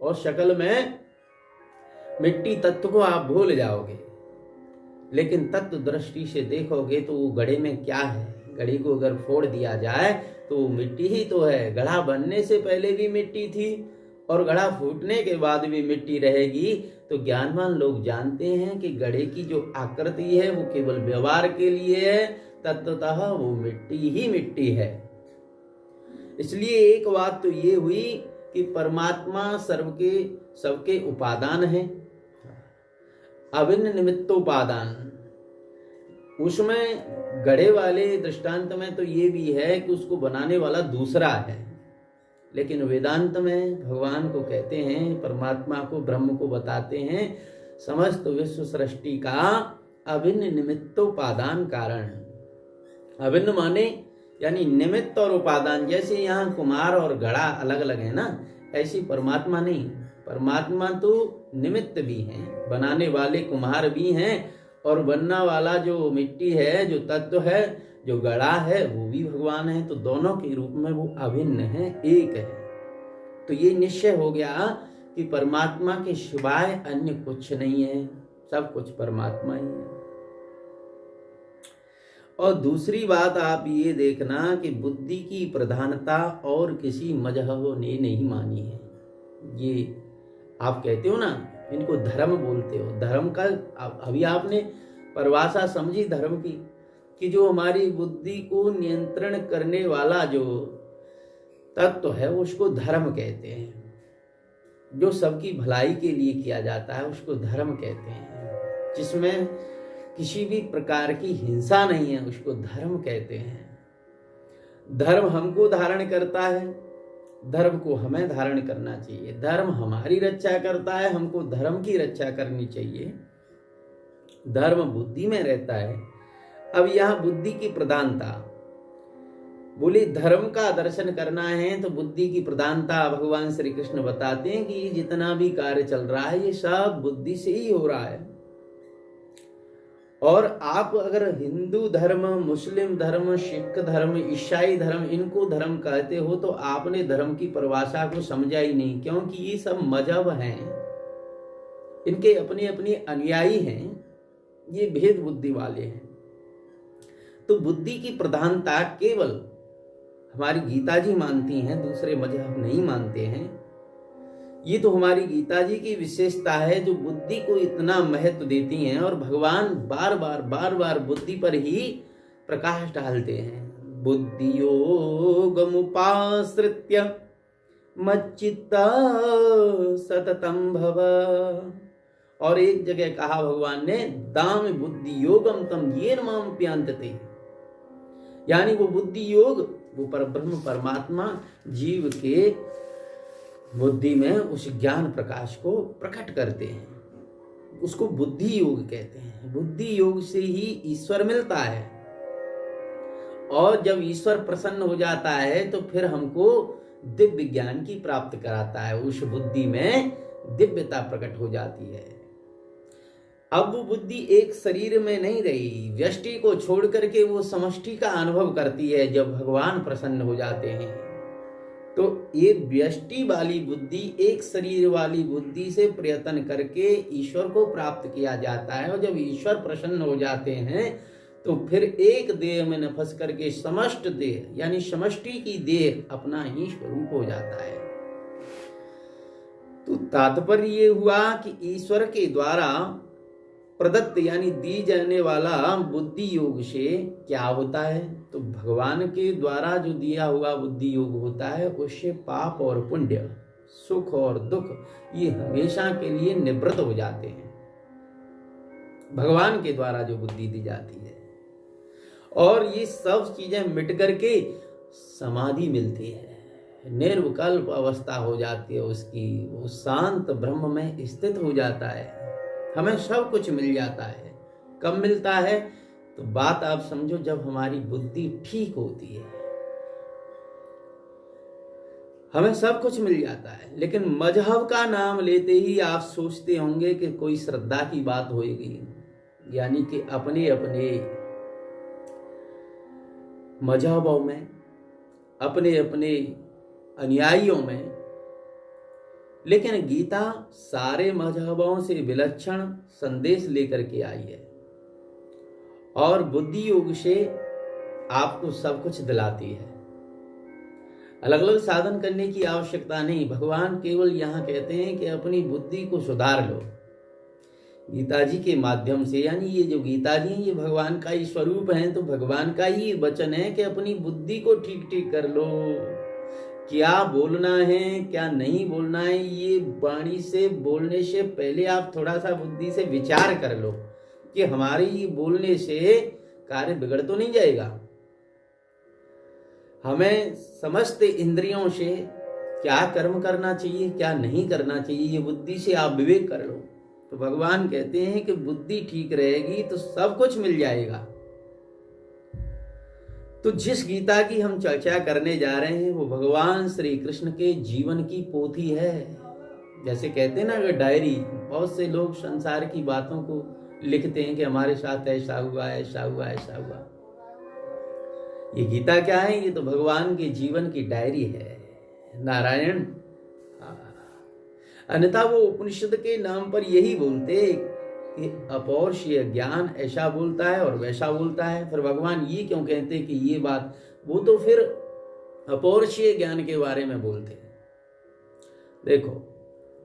और शकल में मिट्टी तत्व को आप भूल जाओगे, लेकिन तत्व दृष्टि से देखोगे तो वो घड़े में क्या है। घड़ी को अगर फोड़ दिया जाए तो वो मिट्टी ही तो है। घड़ा बनने से पहले भी मिट्टी थी और घड़ा फूटने के बाद भी मिट्टी रहेगी। तो ज्ञानवान लोग जानते हैं कि घड़े की जो आकृति है वो केवल व्यवहार के लिए है, तत्वतः वो मिट्टी ही मिट्टी है। इसलिए एक बात तो ये हुई कि परमात्मा सबके उपादान है, अभिन्न निमित्तोपादान। उसमें घड़े वाले दृष्टांत में तो ये भी है कि उसको बनाने वाला दूसरा है, लेकिन वेदांत में भगवान को कहते हैं, परमात्मा को, ब्रह्म को बताते हैं समस्त विश्व सृष्टि का अभिन्न निमित्तोपादान कारण। अभिन्न माने यानी निमित्त और उपादान। जैसे यहाँ कुम्हार और घड़ा अलग अलग है ना, ऐसी परमात्मा नहीं। परमात्मा तो निमित्त भी हैं, बनाने वाले कुम्हार भी हैं, और बनना वाला जो मिट्टी है, जो तत्व है, जो घड़ा है, वो भी भगवान है। तो दोनों के रूप में वो अभिन्न है, एक है। तो ये निश्चय हो गया कि परमात्मा के सिवाय अन्य कुछ नहीं है, सब कुछ परमात्मा ही है। और दूसरी बात आप ये देखना कि बुद्धि की प्रधानता और किसी मजहब ने नहीं मानी है। ये आप कहते हो ना, इनको धर्म बोलते हो। धर्म का अभी आपने परिभाषा समझी धर्म की, कि जो हमारी बुद्धि को नियंत्रण करने वाला जो तत्व है उसको धर्म कहते हैं। जो सबकी भलाई के लिए किया जाता है उसको धर्म कहते हैं। जिसमें किसी भी प्रकार की हिंसा नहीं है उसको धर्म कहते हैं। धर्म हमको धारण करता है, धर्म को हमें धारण करना चाहिए। धर्म हमारी रक्षा करता है, हमको धर्म की रक्षा करनी चाहिए। धर्म बुद्धि में रहता है। अब यहाँ बुद्धि की प्रधानता बोले, धर्म का दर्शन करना है तो बुद्धि की प्रधानता भगवान श्री कृष्ण बताते हैं कि जितना भी कार्य चल रहा है ये सब बुद्धि से ही हो रहा है। और आप अगर हिंदू धर्म, मुस्लिम धर्म, सिख धर्म, ईसाई धर्म, इनको धर्म कहते हो तो आपने धर्म की परिभाषा को समझा ही नहीं, क्योंकि ये सब मजहब हैं, इनके अपने अपने अनुयायी हैं, ये भेद बुद्धि वाले हैं। तो बुद्धि की प्रधानता केवल हमारी गीता जी मानती हैं, दूसरे मजहब नहीं मानते हैं। ये तो हमारी गीता जी की विशेषता है जो बुद्धि को इतना महत्व देती हैं, और भगवान बार बार बुद्धि पर ही प्रकाश डालते हैं। बुद्धि योगमुपाश्रित्य मच्चित्ता सततम भव। और एक जगह कहा भगवान ने, दाम बुद्धि योगम तम येन माम प्यांतते। यानी वो बुद्धि योग, वो परब्रह्म परमात्मा जीव के बुद्धि में उस ज्ञान प्रकाश को प्रकट करते हैं, उसको बुद्धि योग कहते हैं। बुद्धि योग से ही ईश्वर मिलता है, और जब ईश्वर प्रसन्न हो जाता है तो फिर हमको दिव्य ज्ञान की प्राप्त कराता है। उस बुद्धि में दिव्यता प्रकट हो जाती है। अब वो बुद्धि एक शरीर में नहीं रही, व्यष्टि को छोड़ करके वो समष्टि का अनुभव करती है। जब भगवान प्रसन्न हो जाते हैं तो ये व्यष्टि वाली बुद्धि, एक शरीर वाली बुद्धि से प्रयत्न करके ईश्वर को प्राप्त किया जाता है। और जब ईश्वर प्रसन्न हो जाते हैं तो फिर एक देह में न फंस करके समष्ट देह यानी समष्टि की देह अपना ही स्वरूप हो जाता है। तो तात्पर्य ये हुआ कि ईश्वर के द्वारा प्रदत्त यानी दी जाने वाला बुद्धि योग से क्या होता है, तो भगवान के द्वारा जो दिया हुआ बुद्धि योग होता है उससे पाप और पुण्य, सुख और दुख ये हमेशा के लिए निवृत्त हो जाते हैं। भगवान के द्वारा जो बुद्धि दी जाती है, और ये सब चीजें मिट करके समाधि मिलती है, निर्विकल्प अवस्था हो जाती है उसकी, वो शांत ब्रह्म में स्थित हो जाता है। हमें सब कुछ मिल जाता है। कब मिलता है? तो बात आप समझो, जब हमारी बुद्धि ठीक होती है हमें सब कुछ मिल जाता है। लेकिन मजहब का नाम लेते ही आप सोचते होंगे कि कोई श्रद्धा की बात होगी, यानी कि अपने अपने मजहबों में, अपने अपने अनुयायियों में। लेकिन गीता सारे मजहबों से विलक्षण संदेश लेकर के आई है और बुद्धि योग से आपको सब कुछ दिलाती है। अलग अलग साधन करने की आवश्यकता नहीं। भगवान केवल यहाँ कहते हैं कि अपनी बुद्धि को सुधार लो गीता जी के माध्यम से। यानी ये जो गीता जी है ये भगवान का ही स्वरूप है, तो भगवान का ही वचन है कि अपनी बुद्धि को ठीक ठीक कर लो। क्या बोलना है क्या नहीं बोलना है, ये वाणी से बोलने से पहले आप थोड़ा सा बुद्धि से विचार कर लो कि हमारे ये बोलने से कार्य बिगड़ तो नहीं जाएगा। हमें समस्त इंद्रियों से क्या कर्म करना चाहिए क्या नहीं करना चाहिए, ये बुद्धि से आप विवेक कर लो। तो भगवान कहते हैं कि बुद्धि ठीक रहेगी तो सब कुछ मिल जाएगा। तो जिस गीता की हम चर्चा करने जा रहे हैं वो भगवान श्री कृष्ण के जीवन की पोथी है। जैसे कहते हैं ना कि डायरी, बहुत से लोग संसार की बातों को लिखते हैं कि हमारे साथ ऐसा हुआ ऐसा हुआ ऐसा हुआ। ये गीता क्या है? ये तो भगवान के जीवन की डायरी है। नारायण। अन्यथा वो उपनिषद के नाम पर यही बोलते कि अपौरुषीय ज्ञान ऐसा बोलता है और वैसा बोलता है। फिर भगवान ये क्यों कहते कि ये बात, वो तो फिर अपौरुषीय ज्ञान के बारे में बोलते हैं। देखो,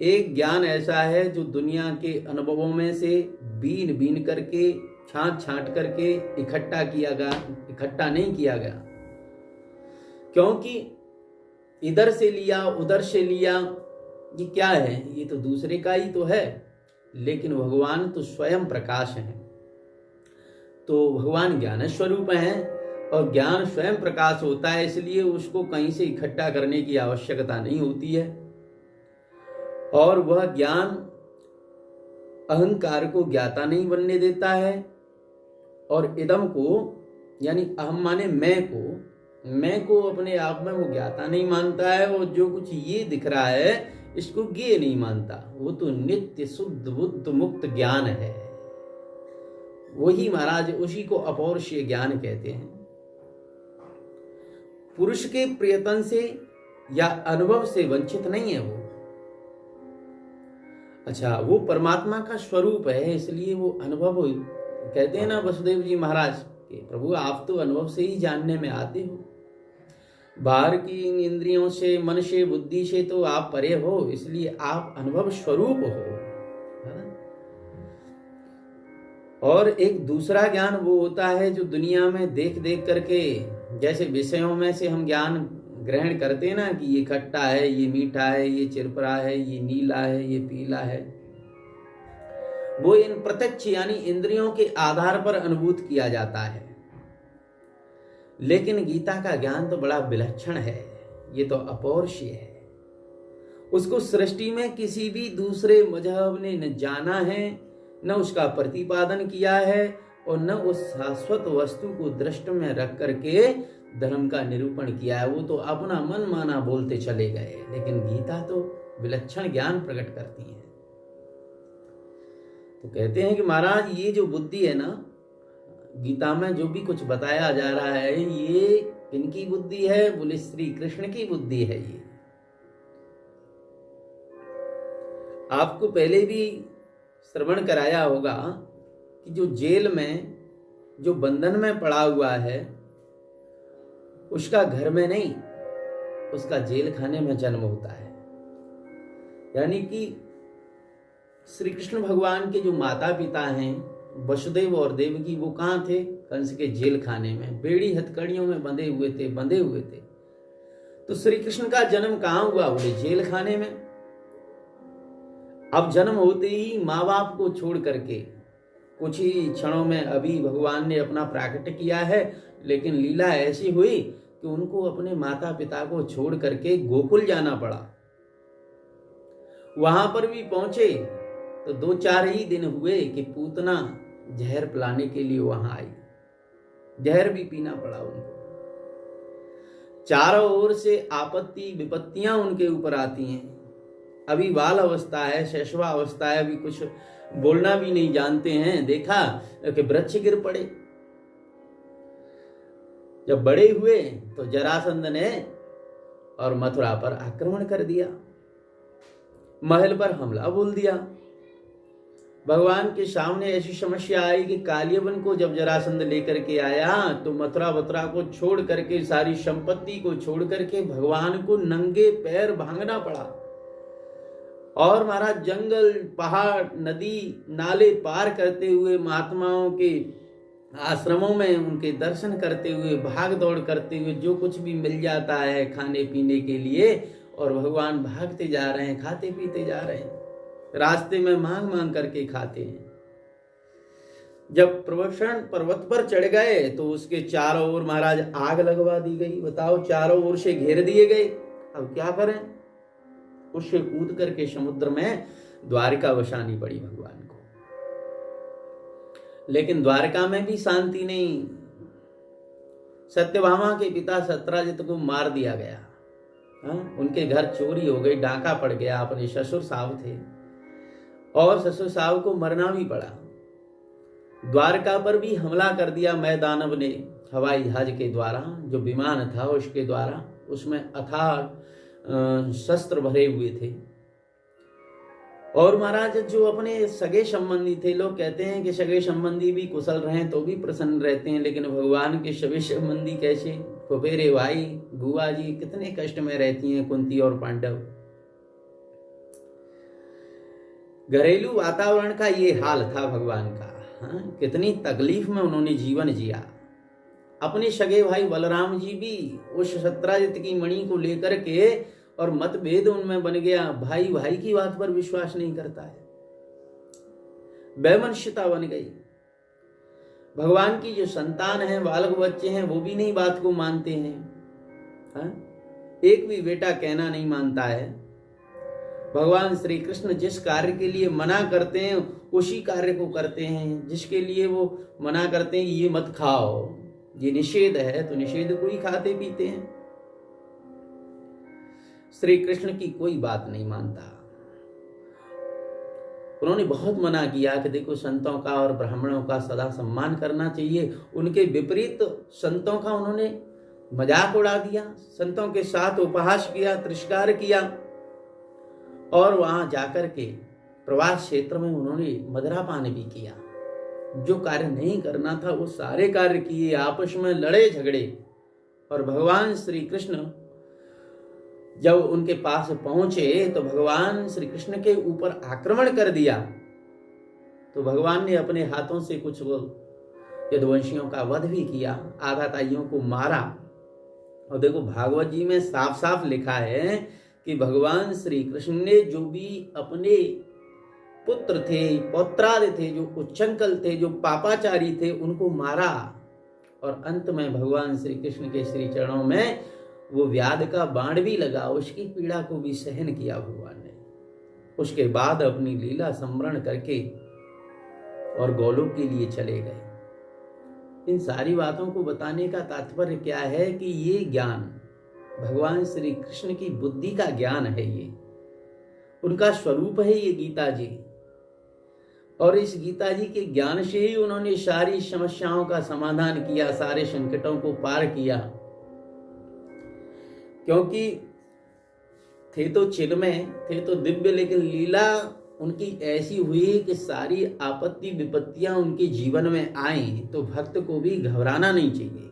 एक ज्ञान ऐसा है जो दुनिया के अनुभवों में से बीन बीन करके छांट छांट करके इकट्ठा नहीं किया गया, क्योंकि इधर से लिया उधर से लिया, ये क्या है? ये तो दूसरे का ही तो है। लेकिन भगवान तो स्वयं प्रकाश हैं। तो भगवान ज्ञान स्वरूप हैं और ज्ञान स्वयं प्रकाश होता है, इसलिए उसको कहीं से इकट्ठा करने की आवश्यकता नहीं होती है। और वह ज्ञान अहंकार को ज्ञाता नहीं बनने देता है और इदम को, यानी अहम माने मैं को अपने आप में वो ज्ञाता नहीं मानता है। और जो कुछ ये दिख रहा है इसको ज्ञेय नहीं मानता। वो तो नित्य शुद्ध बुद्ध मुक्त ज्ञान है। वही महाराज, उसी को अपौरुषीय ज्ञान कहते हैं। पुरुष के प्रयत्न से या अनुभव से वंचित नहीं है वो। अच्छा, वो परमात्मा का स्वरूप है, इसलिए वो अनुभव कहते हैं ना वसुदेव जी महाराज कि प्रभु आप तो अनुभव से ही जानने में आते हो, बाहर की इंद्रियों से, मन से, बुद्धि से तो आप परे हो, इसलिए आप अनुभव स्वरूप हो। और एक दूसरा ज्ञान वो होता है जो दुनिया में देख देख करके, जैसे विषयों में से हम ज्ञान ग्रहण करते हैं ना कि ये खट्टा है, ये मीठा है, ये चिरपरा है, ये नीला है, ये पीला है, वो इन प्रत्यक्ष यानी इंद्रियों के आधार पर अनुभूत किया जाता है। लेकिन गीता का ज्ञान तो बड़ा विलक्षण है, ये तो अपौरुषीय है। उसको सृष्टि में किसी भी दूसरे मजहब ने न जाना है, न उसका प्रतिपादन किया है और न उस शाश्वत वस्तु को दृष्टि में रख करके धर्म का निरूपण किया है। वो तो अपना मन माना बोलते चले गए। लेकिन गीता तो विलक्षण ज्ञान प्रकट करती है। तो कहते हैं कि महाराज ये जो बुद्धि है ना, गीता में जो भी कुछ बताया जा रहा है ये किनकी बुद्धि है? बोले श्री कृष्ण की बुद्धि है। ये आपको पहले भी श्रवण कराया होगा कि जो जेल में, जो बंधन में पड़ा हुआ है, उसका घर में नहीं, उसका जेल खाने में जन्म होता है। यानी कि श्री कृष्ण भगवान के जो माता पिता हैं वसुदेव और देवकी, वो कहाँ थे? कंस के जेल खाने में, बेड़ी हथकड़ियों में बंधे हुए थे। तो श्री कृष्ण का जन्म कहाँ हुआ? बोले जेल खाने में। अब जन्म होते ही माँ बाप को छोड़ करके, कुछ ही क्षणों में अभी भगवान ने अपना प्राकट्य किया है, लेकिन लीला ऐसी हुई कि उनको अपने माता पिता को छोड़ करके गोकुल जाना पड़ा। वहां पर भी पहुंचे तो 2-4 ही दिन हुए कि पूतना जहर पिलाने के लिए वहां आई। जहर भी पीना पड़ा उनको। चारों ओर से आपत्ति विपत्तियां उनके ऊपर आती हैं। अभी बाल अवस्था है, शैशवा अवस्था है, अभी कुछ बोलना भी नहीं जानते हैं। देखा कि वृक्ष गिर पड़े। जब बड़े हुए तो जरासंध ने और मथुरा पर आक्रमण कर दिया, महल पर हमला बोल दिया। भगवान के सामने ऐसी समस्या आई कि कालियवन को जब जरासंध लेकर के आया तो मथुरा वथुरा को छोड़ करके, सारी संपत्ति को छोड़ करके भगवान को नंगे पैर भागना पड़ा। और महाराज जंगल, पहाड़, नदी, नाले पार करते हुए, महात्माओं के आश्रमों में उनके दर्शन करते हुए, भाग दौड़ करते हुए, जो कुछ भी मिल जाता है खाने पीने के लिए, और भगवान भागते जा रहे हैं, खाते पीते जा रहे हैं, रास्ते में मांग मांग करके खाते हैं। जब प्रवक्षण पर्वत पर चढ़ गए तो उसके चारों ओर महाराज आग लगवा दी गई। बताओ, चारों ओर से घेर दिए गए। अब क्या करें? उससे कूद करके समुद्र में द्वारिका बसानी पड़ी भगवान को। लेकिन द्वारका में भी शांति नहीं। सत्यभामा के पिता सत्राजित को मार दिया गया। उनके घर चोरी हो गई, डाका पड़ गया। अपने ससुर साहब थे और ससुर साहब को मरना भी पड़ा। द्वारका पर भी हमला कर दिया मैदानव ने, हवाई जहाज के द्वारा, जो विमान था उसके द्वारा। उसमें अथाह शस्त्र भरे हुए थे। और महाराज जो अपने सगे संबंधी थे, लोग कहते हैं कि सगे संबंधी भी कुशल रहें तो भी प्रसन्न रहते हैं, लेकिन भगवान के सगे संबंधी कैसे? फुफेरे भाई, बुआ जी कितने कष्ट में रहती हैं, कुंती और पांडव। घरेलू वातावरण का ये हाल था भगवान का। कितनी तकलीफ में उन्होंने जीवन जिया। अपने सगे भाई बलराम जी भी उस सत्राजित की मणि को लेकर के, और मतभेद उनमें बन गया। भाई भाई की बात पर विश्वास नहीं करता है, वैमनस्यता बन गई। भगवान की जो संतान है, बालक बच्चे हैं, वो भी नहीं बात को मानते हैं। एक भी बेटा कहना नहीं मानता है। भगवान श्री कृष्ण जिस कार्य के लिए मना करते हैं उसी कार्य को करते हैं। जिसके लिए वो मना करते हैं ये मत खाओ, ये निषेध है, तो निषेध को ही खाते पीते हैं। श्री कृष्ण की कोई बात नहीं मानता। उन्होंने बहुत मना किया कि देखो, संतों का और ब्राह्मणों का सदा सम्मान करना चाहिए। उनके विपरीत संतों का उन्होंने मजाक उड़ा दिया, संतों के साथ उपहास किया, तिरस्कार किया। और वहां जाकर के प्रवास क्षेत्र में उन्होंने मदिरापान भी किया। जो कार्य नहीं करना था वो सारे कार्य किए, आपस में लड़े झगड़े। और भगवान श्री कृष्ण जब उनके पास पहुंचे तो भगवान श्री कृष्ण के ऊपर आक्रमण कर दिया। तो भगवान ने अपने हाथों से कुछ यदुवंशियों का वध भी किया, आघाताइयों को मारा। और देखो, भागवत जी में साफ साफ लिखा है कि भगवान श्री कृष्ण ने जो भी अपने पुत्र थे, पौत्रादि थे, जो उच्चंकल थे, जो पापाचारी थे, उनको मारा। और अंत में भगवान श्री कृष्ण के श्री चरणों में वो व्याध का बाण भी लगा, उसकी पीड़ा को भी सहन किया भगवान ने। उसके बाद अपनी लीला स्मरण करके और गोलोक के लिए चले गए। इन सारी बातों को बताने का तात्पर्य क्या है कि ये ज्ञान भगवान श्री कृष्ण की बुद्धि का ज्ञान है, ये उनका स्वरूप है, ये गीता जी। और इस गीता जी के ज्ञान से ही उन्होंने सारी समस्याओं का समाधान किया, सारे संकटों को पार किया। क्योंकि थे तो चिन्मय, थे तो दिव्य, लेकिन लीला उनकी ऐसी हुई कि सारी आपत्ति विपत्तियां उनके जीवन में आई तो भक्त को भी घबराना नहीं चाहिए।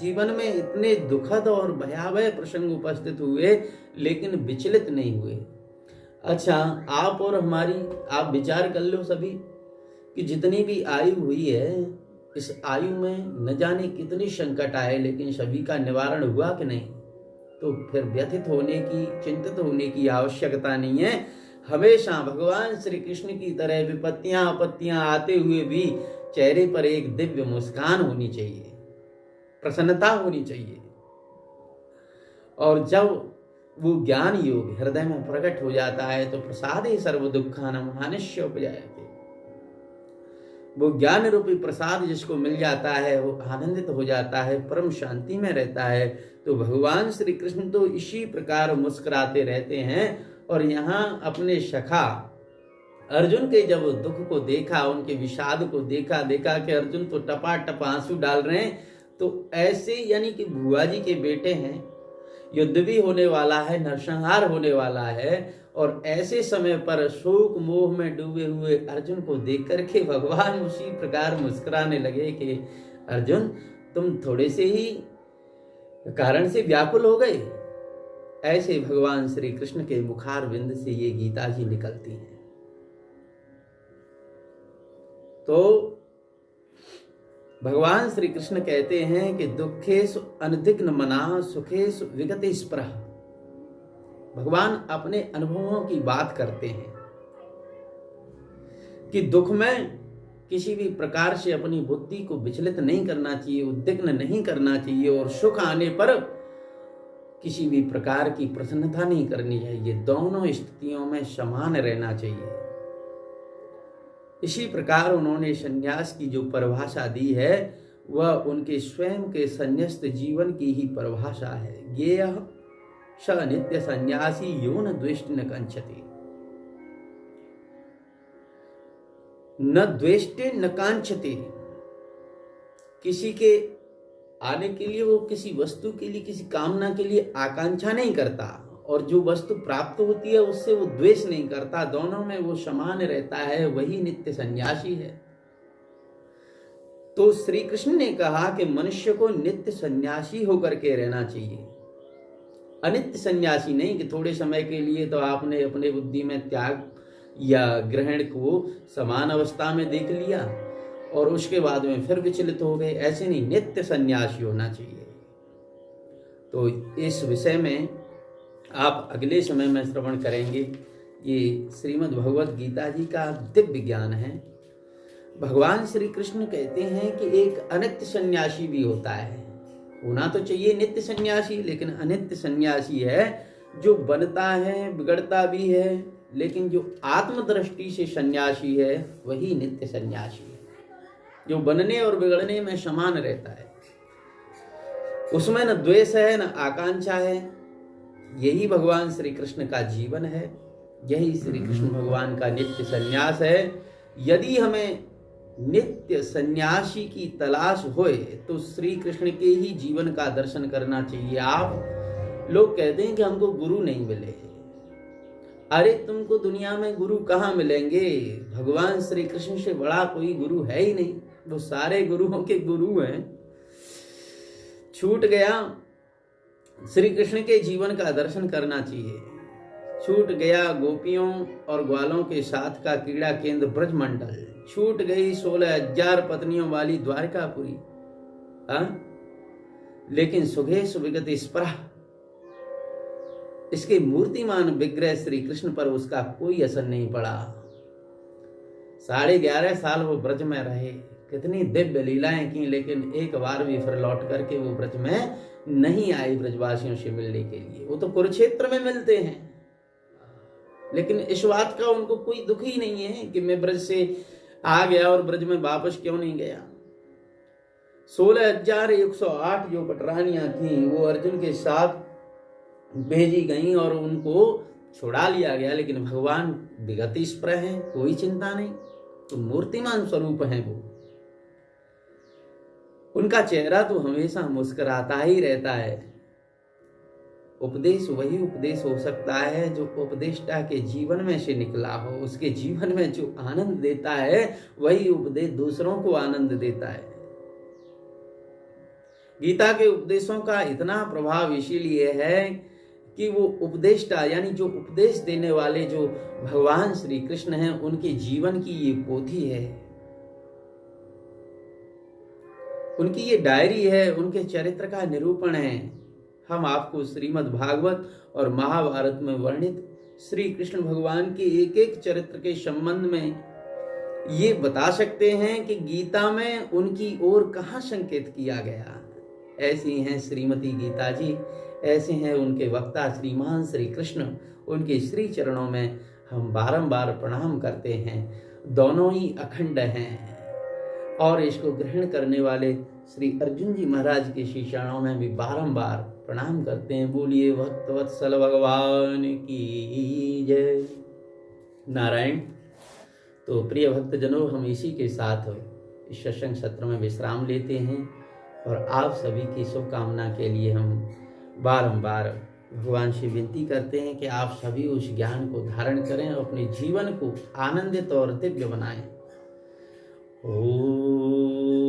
जीवन में इतने दुखद और भयावह प्रसंग उपस्थित हुए लेकिन विचलित नहीं हुए। अच्छा, आप और हमारी, आप विचार कर लो सभी कि जितनी भी आयु हुई है, इस आयु में न जाने कितने संकट आए, लेकिन सभी का निवारण हुआ कि नहीं? तो फिर व्यथित होने की, चिंतित होने की आवश्यकता नहीं है। हमेशा भगवान श्री कृष्ण की तरह विपत्तियां आपत्तियां आते हुए भी चेहरे पर एक दिव्य मुस्कान होनी चाहिए, प्रसन्नता होनी चाहिए। और जब वो ज्ञान योग हृदय में प्रकट हो जाता है तो प्रसादे सर्व दुखानम हानिश्य उपजायते, वो ज्ञान रूपी प्रसाद जिसको मिल जाता है वो आनंदित हो जाता है, परम शांति में रहता है। तो भगवान श्री कृष्ण तो इसी प्रकार मुस्कुराते रहते हैं। और यहाँ अपने सखा अर्जुन के जब दुख को देखा, उनके विषाद को देखा कि अर्जुन तो टपाटप आंसू डाल रहे हैं, तो ऐसे यानी कि बुआ जी के बेटे हैं, युद्ध भी होने वाला है, नरसंहार होने वाला है, और ऐसे समय पर शोक मोह में डूबे हुए अर्जुन को देख करके भगवान उसी प्रकार मुस्कुराने लगे कि अर्जुन तुम थोड़े से ही कारण से व्याकुल हो गए। ऐसे भगवान श्री कृष्ण के मुखार बिंद से ये गीता जी निकलती हैं। तो भगवान श्री कृष्ण कहते हैं कि दुखेषु अनधिग्न मना सुखेषु विगते स्पृह। भगवान अपने अनुभवों की बात करते हैं कि दुख में किसी भी प्रकार से अपनी बुद्धि को विचलित नहीं करना चाहिए, उद्विग्न नहीं करना चाहिए, और सुख आने पर किसी भी प्रकार की प्रसन्नता नहीं करनी चाहिए। दोनों स्थितियों में समान रहना चाहिए। इसी प्रकार उन्होंने संन्यास की जो परिभाषा दी है वह उनके स्वयं के संन्यास्त जीवन की ही परिभाषा है। ज्ञेयः स नित्य संन्यासी यो न द्वेष्टि न कांक्षति। न द्वेष्टि न कांक्षति, किसी के आने के लिए वो किसी वस्तु के लिए, किसी कामना के लिए आकांक्षा नहीं करता, और जो वस्तु प्राप्त होती है उससे वो द्वेष नहीं करता, दोनों में वो समान रहता है, वही नित्य सन्यासी है। तो श्री कृष्ण ने कहा कि मनुष्य को नित्य सन्यासी होकर के रहना चाहिए, अनित्य सन्यासी नहीं कि थोड़े समय के लिए तो आपने अपने बुद्धि में त्याग या ग्रहण को समान अवस्था में देख लिया और उसके बाद में फिर विचलित हो गए। ऐसे नहीं, नित्य सन्यासी होना चाहिए। तो इस विषय में आप अगले समय में श्रवण करेंगे। ये श्रीमद् भगवद गीता जी का दिव्य ज्ञान है। भगवान श्री कृष्ण कहते हैं कि एक अनित्य सन्यासी भी होता है। होना तो चाहिए नित्य सन्यासी, लेकिन अनित्य सन्यासी है जो बनता है, बिगड़ता भी है, लेकिन जो आत्मदृष्टि से सन्यासी है वही नित्य सन्यासी है, जो बनने और बिगड़ने में समान रहता है। उसमें न द्वेष है न आकांक्षा है। यही भगवान श्री कृष्ण का जीवन है, यही श्री कृष्ण भगवान का नित्य सन्यास है। यदि हमें नित्य सन्यासी की तलाश होए तो श्री कृष्ण के ही जीवन का दर्शन करना चाहिए। आप लोग कहते हैं कि हमको गुरु नहीं मिले। अरे तुमको दुनिया में गुरु कहाँ मिलेंगे? भगवान श्री कृष्ण से बड़ा कोई गुरु है ही नहीं, वो सारे गुरुओं के गुरु हैं। छूट गया श्री कृष्ण के जीवन का दर्शन करना चाहिए। छूट गया गोपियों और ग्वालों के साथ का क्रीड़ा केंद्र ब्रजमंडल, छूट गई 16,000 पत्नियों वाली द्वारकापुरी। लेकिन सुघेष विगत स्पृह, इसके मूर्तिमान विग्रह श्री कृष्ण पर उसका कोई असर नहीं पड़ा। 11.5 साल वो ब्रज में रहे, कितनी दिव्य लीलाएं की, लेकिन एक बार भी फिर लौट करके वो ब्रज में नहीं आई ब्रजवासियों से मिलने के लिए। वो तो कुरुक्षेत्र में मिलते हैं, लेकिन इस बात का उनको कोई दुख ही नहीं है कि मैं ब्रज से आ गया और ब्रज में वापस क्यों नहीं गया। 16,108 जो पटरानियां थी वो अर्जुन के साथ भेजी गई और उनको छुड़ा लिया गया, लेकिन भगवान विगत स्पृह हैं, कोई चिंता नहीं। तो मूर्तिमान स्वरूप हैं वो, उनका चेहरा तो हमेशा मुस्कुराता ही रहता है। उपदेश वही उपदेश हो सकता है जो उपदेष्टा के जीवन में से निकला हो। उसके जीवन में जो आनंद देता है वही उपदेश दूसरों को आनंद देता है। गीता के उपदेशों का इतना प्रभाव इसीलिए है कि वो उपदेष्टा यानी जो उपदेश देने वाले जो भगवान श्री कृष्ण हैं, उनके जीवन की ये पोथी है, उनकी ये डायरी है, उनके चरित्र का निरूपण है। हम आपको श्रीमद् भागवत और महाभारत में वर्णित श्री कृष्ण भगवान के एक एक चरित्र के संबंध में ये बता सकते हैं कि गीता में उनकी ओर कहाँ संकेत किया गया। ऐसी हैं श्रीमती गीता जी, ऐसे हैं उनके वक्ता श्रीमान श्री कृष्ण। उनके श्री चरणों में हम बारंबार प्रणाम करते हैं। दोनों ही अखंड हैं और इसको ग्रहण करने वाले श्री अर्जुन जी महाराज के श्री चरणों में भी बारंबार प्रणाम करते हैं। बोलिए भक्त वत्सल भगवान की जय। नारायण। तो प्रिय भक्तजनों, हम इसी के साथ इस सत्संग सत्र में विश्राम लेते हैं और आप सभी की शुभकामना के लिए हम बारंबार भगवान से विनती करते हैं कि आप सभी उस ज्ञान को धारण करें और अपने जीवन को आनंदित और दिव्य बनाएं। ओम